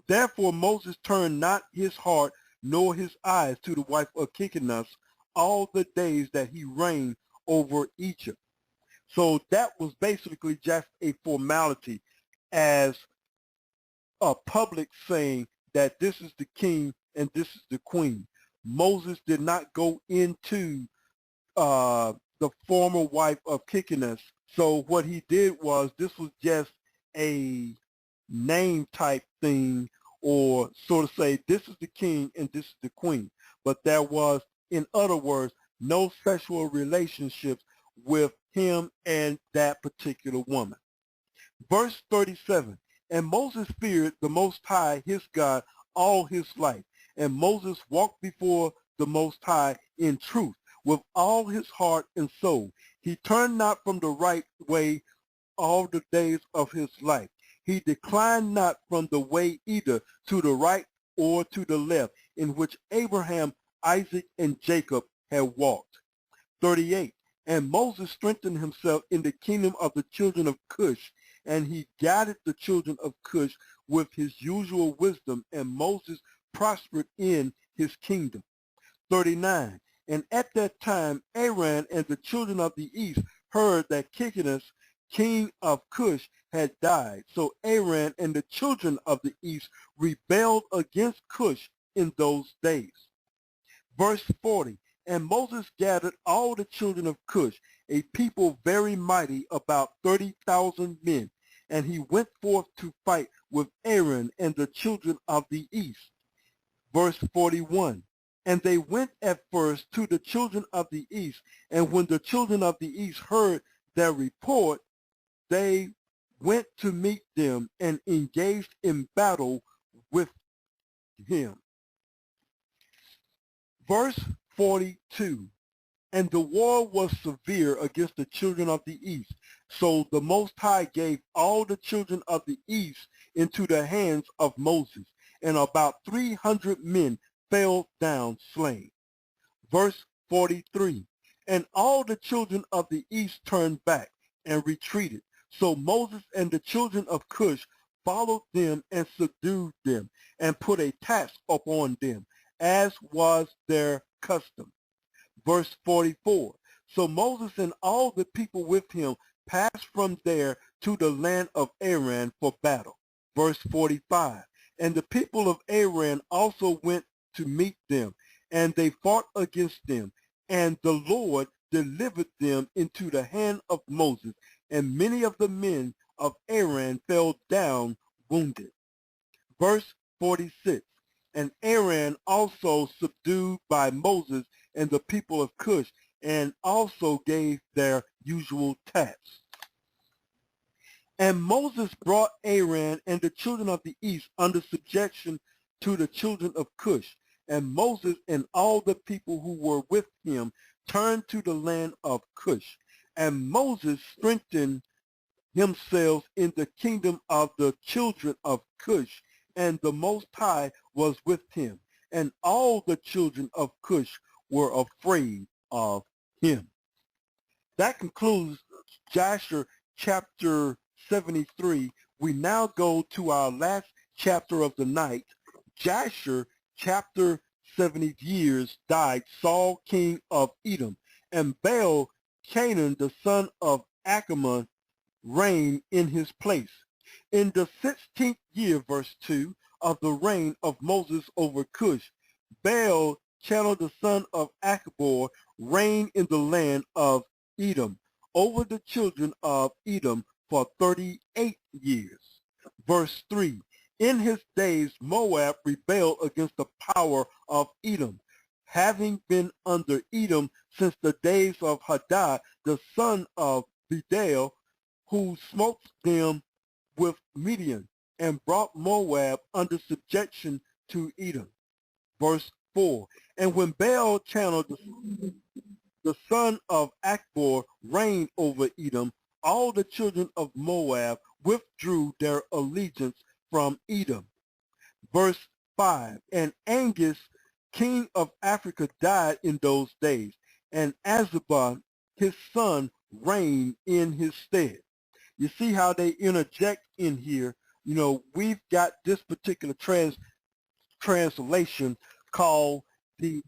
Therefore Moses turned not his heart nor his eyes to the wife of Kikinus all the days that he reigned over Egypt. So that was basically just a formality, as a public saying that this is the king and this is the queen. Moses did not go into the former wife of Kikinus. So what he did was, this was just a name type thing, or sort of say, this is the king and this is the queen. But there was, in other words, no sexual relationships with him and that particular woman. Verse 37. And Moses feared the Most High his God all his life. And Moses walked before the Most High in truth with all his heart and soul. He turned not from the right way all the days of his life. He declined not from the way either to the right or to the left, in which Abraham, Isaac, and Jacob had walked. 38. And Moses strengthened himself in the kingdom of the children of Cush, and he guided the children of Cush with his usual wisdom, and Moses prospered in his kingdom. 39. And at that time Aaron and the children of the east heard that Kikinus, king of Cush, had died. So Aaron and the children of the east rebelled against Cush in those days. Verse 40. And Moses gathered all the children of Cush, a people very mighty, about 30,000 men, and he went forth to fight with Aaron and the children of the east. Verse 41. And they went at first to the children of the east, and when the children of the east heard their report, they went to meet them and engaged in battle with him. Verse 42. And the war was severe against the children of the east. So the Most High gave all the children of the east into the hands of Moses, and about 300 men fell down slain. Verse 43. And all the children of the east turned back and retreated. So Moses and the children of Cush followed them and subdued them and put a tax upon them, as was their custom. Verse 44. So Moses and all the people with him passed from there to the land of Aram for battle. Verse 45. And the people of Aram also went to meet them, and they fought against them, and the Lord delivered them into the hand of Moses, and many of the men of Aaron fell down wounded. Verse 46, and Aaron also subdued by Moses and the people of Cush, and also gave their usual tax. And Moses brought Aaron and the children of the east under subjection to the children of Cush. And Moses and all the people who were with him turned to the land of Cush. And Moses strengthened himself in the kingdom of the children of Cush, and the Most High was with him. And all the children of Cush were afraid of him. That concludes Jasher chapter 73. We now go to our last chapter of the night. Jasher chapter 70 years died Saul king of Edom, and Baal Canaan the son of Achaman reigned in his place. In the 16th year, verse 2, of the reign of Moses over Cush, Baal Canaan the son of Achbor reigned in the land of Edom over the children of Edom for 38 years. Verse 3, in his days Moab rebelled against the power of Edom, having been under Edom since the days of Hadad the son of Bedal, who smote them with Midian, and brought Moab under subjection to Edom. Verse 4, and when Baal Canaan the son of Achbor reigned over Edom, all the children of Moab withdrew their allegiance from Edom. Verse 5, and Angus, king of Africa, died in those days, and Azubah, his son, reigned in his stead. You see how they interject in here. You know, we've got this particular translation called the,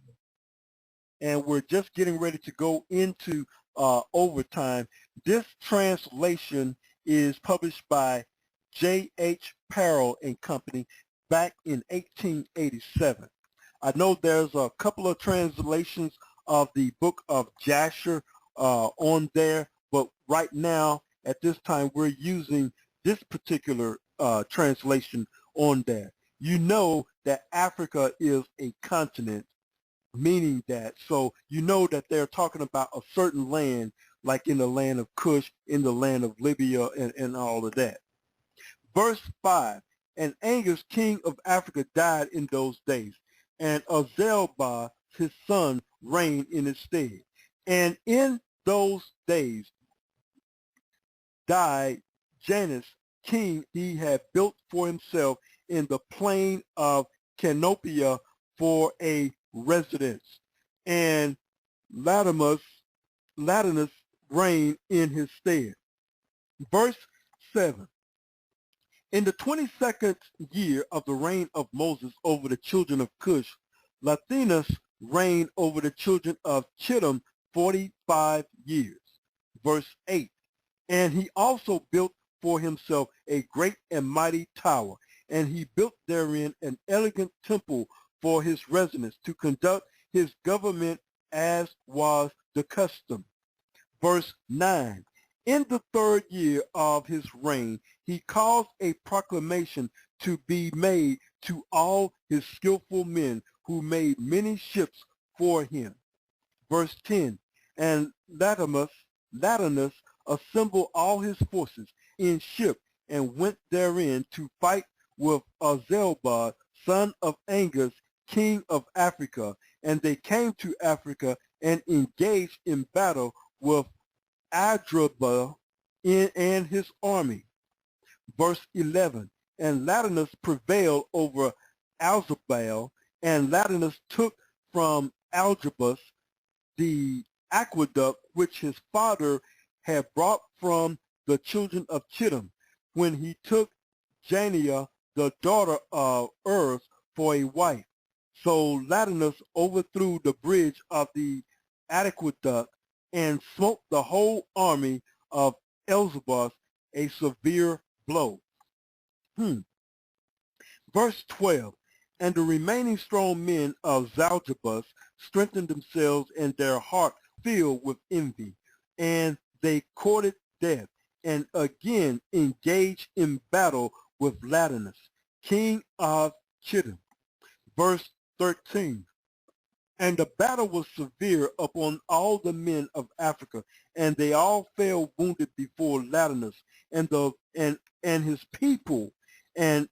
and we're just getting ready to go into overtime. This translation is published by J.H. Parroll and Company back in 1887. I know there's a couple of translations of the book of Jasher on there, but right now, at this time, we're using this particular translation on there. You know that Africa is a continent, meaning that, so you know that they're talking about a certain land, like in the land of Cush, in the land of Libya, and all of that. Verse 5, and Angus, king of Africa, died in those days, and Azubah, his son, reigned in his stead. And in those days died Janus, king he had built for himself in the plain of Canopia for a residence, and Latinus reigned in his stead. Verse 7, in the 22nd year of the reign of Moses over the children of Cush, Latinus reigned over the children of Chittim 45 years. Verse 8, and he also built for himself a great and mighty tower, and he built therein an elegant temple for his residence to conduct his government as was the custom. Verse 9, in the 3rd year of his reign, he caused a proclamation to be made to all his skillful men who made many ships for him. Verse 10, and Latinus assembled all his forces in ship and went therein to fight with Azubah, son of Angus, king of Africa. And they came to Africa and engaged in battle with Azubah and his army. Verse 11, and Latinus prevailed over Azubah, and Latinus took from Algebus the aqueduct which his father had brought from the children of Chittim, when he took Jania, the daughter of Ur, for a wife. So Latinus overthrew the bridge of the aqueduct and smote the whole army of Elzebus a severe blow. Verse 12, and the remaining strong men of Zalgebus strengthened themselves, and their heart filled with envy, and they courted death, and again engaged in battle with Latinus, king of Chittim. Verse 13. And the battle was severe upon all the men of Africa, and they all fell wounded before Latinus and his people, and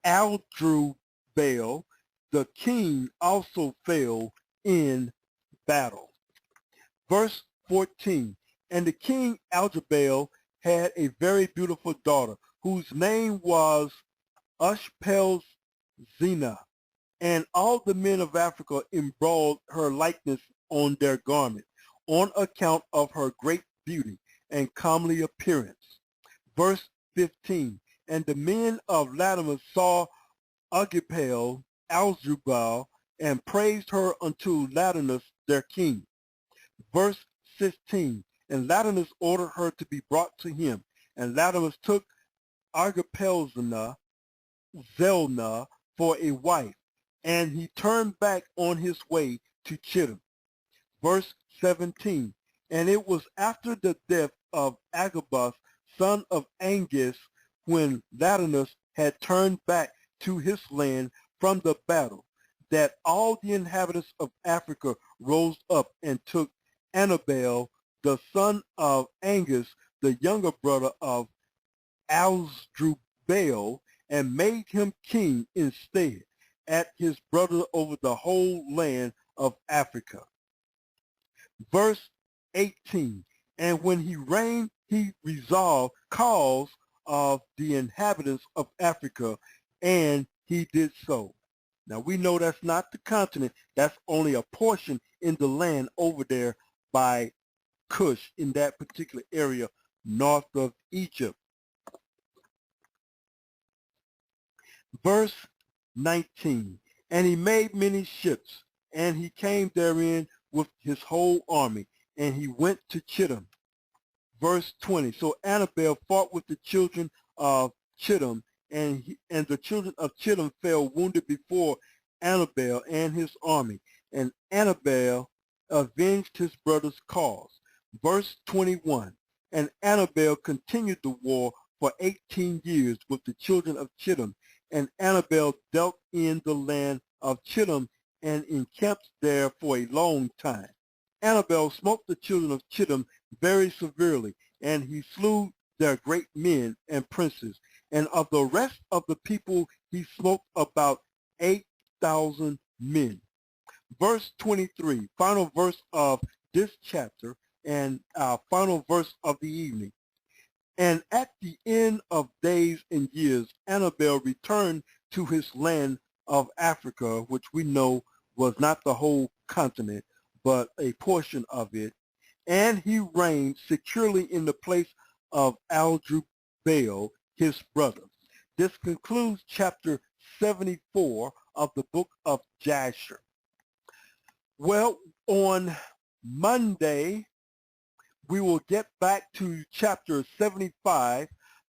Aldrubael, the king, also fell in battle. Verse 14. And the king Aldrubael had a very beautiful daughter, whose name was Ushpelzena. And all the men of Africa embroidered her likeness on their garment, on account of her great beauty and comely appearance. Verse 15. And the men of Latinus saw Agipel, Aldrubael, and praised her unto Latinus their king. Verse 16. And Latinus ordered her to be brought to him. And Latinus took Agipelzena, Zelna, for a wife, and he turned back on his way to Chittim. Verse 17. And it was after the death of Agabus, son of Angus, when Latinus had turned back to his land from the battle, that all the inhabitants of Africa rose up and took Annabel, the son of Angus, the younger brother of Aldrubael, and made him king instead at his brother over the whole land of Africa. Verse 18. And when he reigned, he resolved cause of the inhabitants of Africa, and he did so. Now we know that's not the continent, that's only a portion in the land over there by Cush, in that particular area north of Egypt. Verse 19. And he made many ships, and he came therein with his whole army, and he went to Chittim. Verse 20. So Annabel fought with the children of Chittim, and the children of Chittim fell wounded before Annabel and his army, and Annabel avenged his brother's cause. Verse 21. And Annabel continued the war for 18 years with the children of Chittim, and Annabel dealt in the land of Chittim and encamped there for a long time. Annabel smote the children of Chittim very severely, and he slew their great men and princes. And of the rest of the people he smote about 8,000 men. Verse 23, final verse of this chapter and our final verse of the evening. And at the end of days and years, Annabel returned to his land of Africa, which we know was not the whole continent, but a portion of it. And he reigned securely in the place of Aldrubael, his brother. This concludes chapter 74 of the book of Jasher. Well, on Monday, we will get back to chapter 75,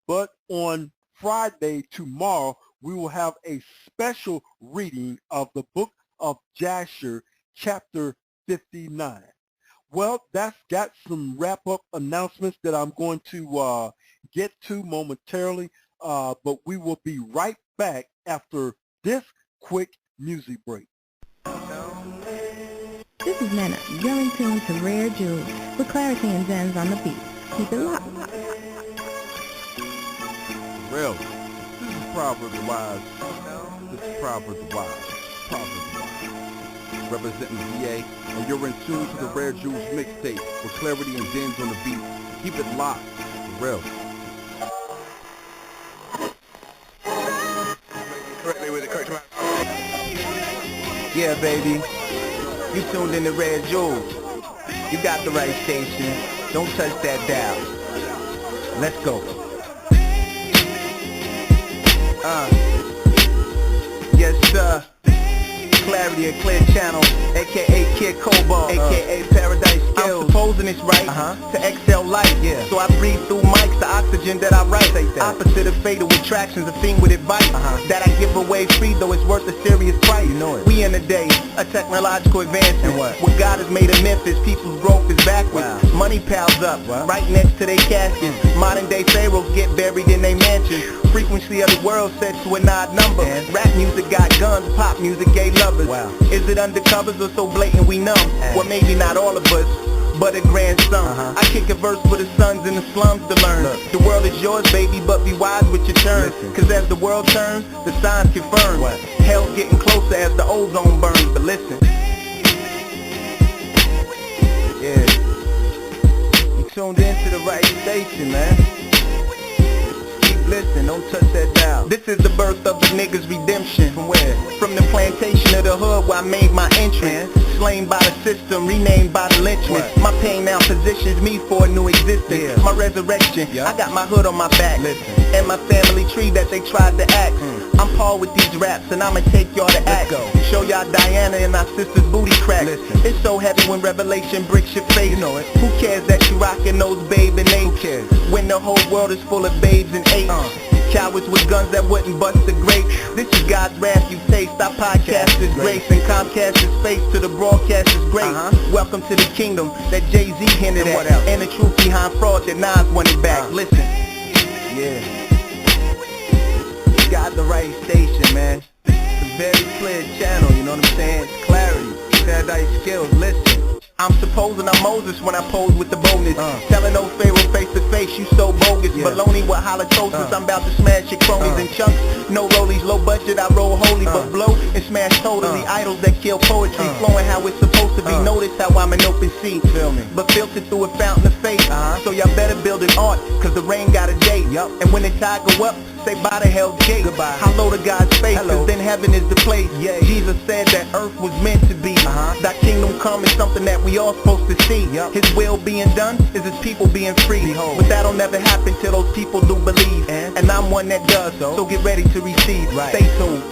but on Friday, tomorrow, we will have a special reading of the book of Jasher, chapter 59. Well, that's got some wrap-up announcements that I'm going to get to momentarily, but we will be right back after this quick music break. This is Nana. You're in tune to Rare Jewels with Clarity and Zen's on the beat. Keep it locked. Well, this is Proverbs the Wise. This is Proverbs the Wise. Proverbs the Wise. Representing VA, and you're in tune to the Rare Jewels mixtape with Clarity and Zen's on the beat. Keep it locked. For real. Yeah, baby. You tuned in to Red Jewels. You got the right station. Don't touch that dial. Let's go. Yes, sir. Clarity and Clear Channel, a.k.a. Kid Cobalt, a.k.a. Paradise Kid. skills. I'm supposing it's right to exhale light. So I breathe through mics the oxygen that I write. Opposite of fatal attractions, a theme with advice that I give away free, though it's worth a serious price. You know it. We in a day, a technological advancement. What God has made a myth is people's growth is backwards. Money piles up right next to their caskets. Modern day pharaohs get buried in their mansions. Frequency of the world set to an odd number. Rap music got guns, pop music gay lovers. Is it undercovers or so blatant we numb? Well, maybe not all of us, but a grandson. I kick a verse for the sons in the slums to learn. The world is yours, baby, but be wise with your turn. Cause as the world turns, the signs confirm. Hell's getting closer as the ozone burns. But listen, you tuned into the right station, man. Listen, don't touch that dial. This is the birth of the niggas' redemption. From where? From the plantation of the hood where I made my entrance. Slain by the system, renamed by the lynchmen. My pain now positions me for a new existence. My resurrection, I got my hood on my back. And my family tree that they tried to act. I'm Paul with these raps and I'ma take y'all to act. Show y'all Diana and our sister's booty crack. It's so heavy when revelation breaks your face. You know it. Who cares that you rockin' those babe and apes? Who cares? When the whole world is full of babes and apes. Cowards with guns that wouldn't bust the grape. This is God's wrath you taste. Our podcast is grace and Comcast is space to the broadcast is great. Welcome to the kingdom that Jay-Z hinted at. And the truth behind fraud that Nas wanted back. Listen, you got the right station, man. It's a very clear channel, you know what I'm saying? Clarity, paradise skills, listen. I'm supposing I'm Moses when I pose with the boldness. Telling those pharaoh face to face, you so bogus. Baloney with halitosis, I'm about to smash your cronies in chunks. No rollies, low budget, I roll holy, but blow and smash totally. Idols that kill poetry, flowing how it's supposed to be. Notice how I'm an open sea, but filtered through a fountain of faith. So y'all better build an art, cause the rain got a date. And when the tide go up, say bye to hell's gate. How low to God's face, cause then heaven is the place. Jesus said that earth was meant to be. That kingdom come is something that we all supposed to see. His will being done is his people being free. But that'll never happen till those people do believe. And I'm one that does, so get ready to receive. Stay tuned.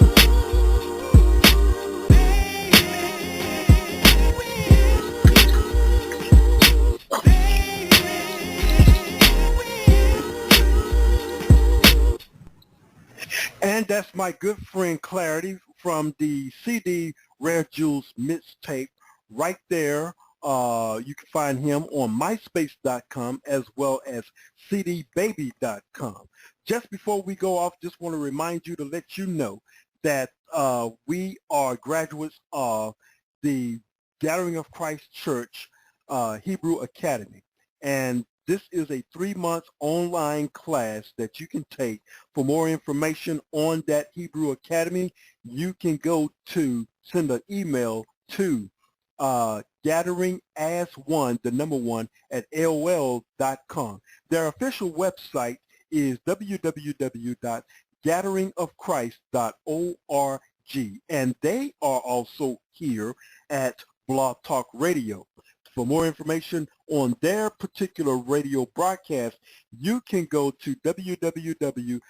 And that's my good friend Clarity from the CD Rare Jewels mixtape right there. You can find him on myspace.com as well as cdbaby.com. Just before we go off, just want to remind you to let you know that we are graduates of the Gathering of Christ Church Hebrew Academy. And this is a 3-month online class that you can take. For more information on that Hebrew Academy, you can go to send an email to gatheringas1 at AOL.com. Their official website is www.gatheringofchrist.org, and they are also here at Blog Talk Radio. For more information on their particular radio broadcast, you can go to www.GOCCHURC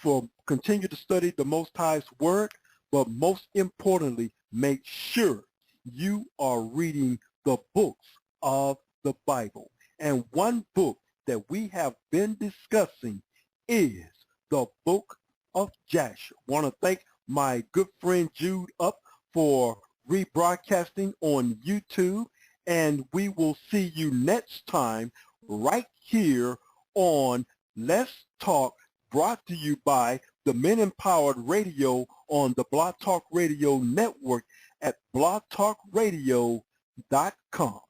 for continue to study the Most High's Word, but most importantly, make sure you are reading the books of the Bible. And one book that we have been discussing is the book of Jasher. I want to thank my good friend JEWEDuP for rebroadcasting on YouTube, and we will see you next time right here on Let's Talk, brought to you by the Men Empowered Radio on the Blog Talk Radio Network at blogtalkradio.com.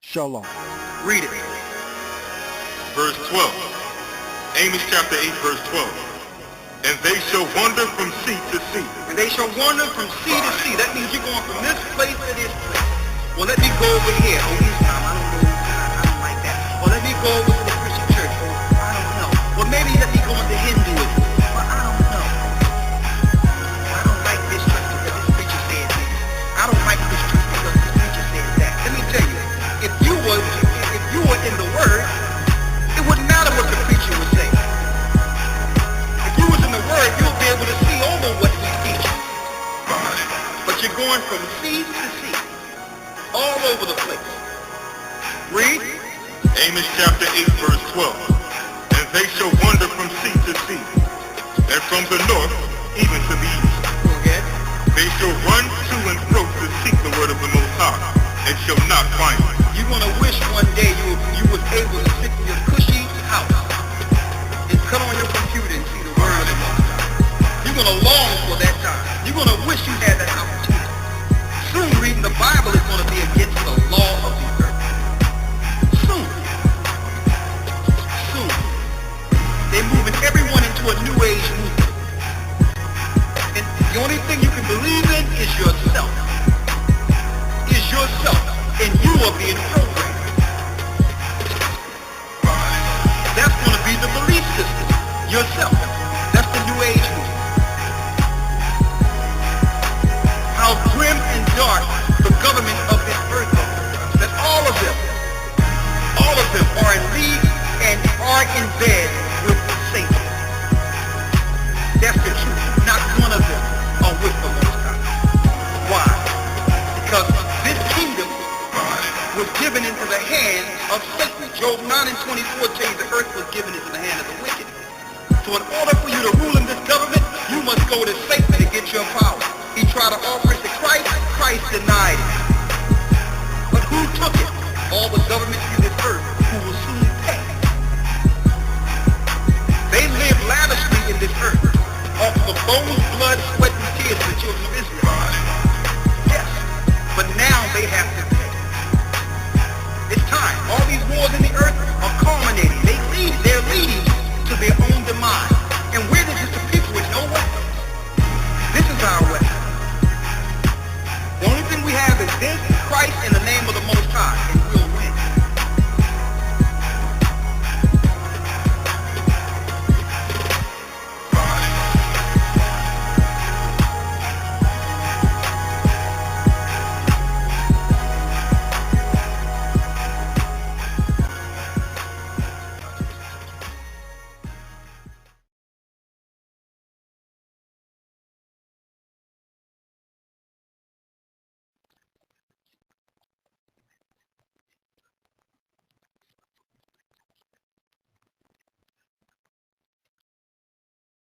Shalom. Read it. Verse 12. Amos chapter 8, verse 12. And they shall wander from sea to sea. And they shall wander from sea to sea. That means you're going from this place to this place. Well, let me go over here. Oh, Islam, I don't like that. Well, let me go over to the Christian church. Oh, I don't know. Well, maybe let me go into Hinduism. Well, I don't know. I don't like this church because this preacher said this. I don't like this church because this preacher said that. Let me tell you, if you were from sea to sea, all over the place. Read. Amos chapter 8, verse 12. And they shall wander from sea to sea, and from the north even to the east. Go ahead. They shall run to and fro to seek the word of the Most High, and shall not find it. You're going to wish one day you was able to sit in your cushy house and cut on your computer and see the word of the Most High. You're going to long for that time. You're going to wish you had that opportunity. Soon reading the Bible is going to be against the law of the earth. Soon. Soon. They're moving everyone into a new age movement. And the only thing you can believe in is yourself. Is yourself. And you are being programmed. That's going to be the belief system. Yourself. That's the new age movement. How grim and dark the government of this earth is. That all of them are in league and are in bed with Satan. That's the truth. Not one of them are with the Most High. Why? Because this kingdom was given into the hands of Satan. Job 9 and 24 tells you the earth was given into the hand of the wicked. So in order for you to rule in this government, you must go to Satan to get your power. He tried to offer it to Christ. Christ denied it. But who took it? All the governments in this earth who will soon pay. They live lavishly in this earth off the bones, blood, sweat, and tears of the children of Israel. Yes. But now they have to pay. It's time. All these wars in the earth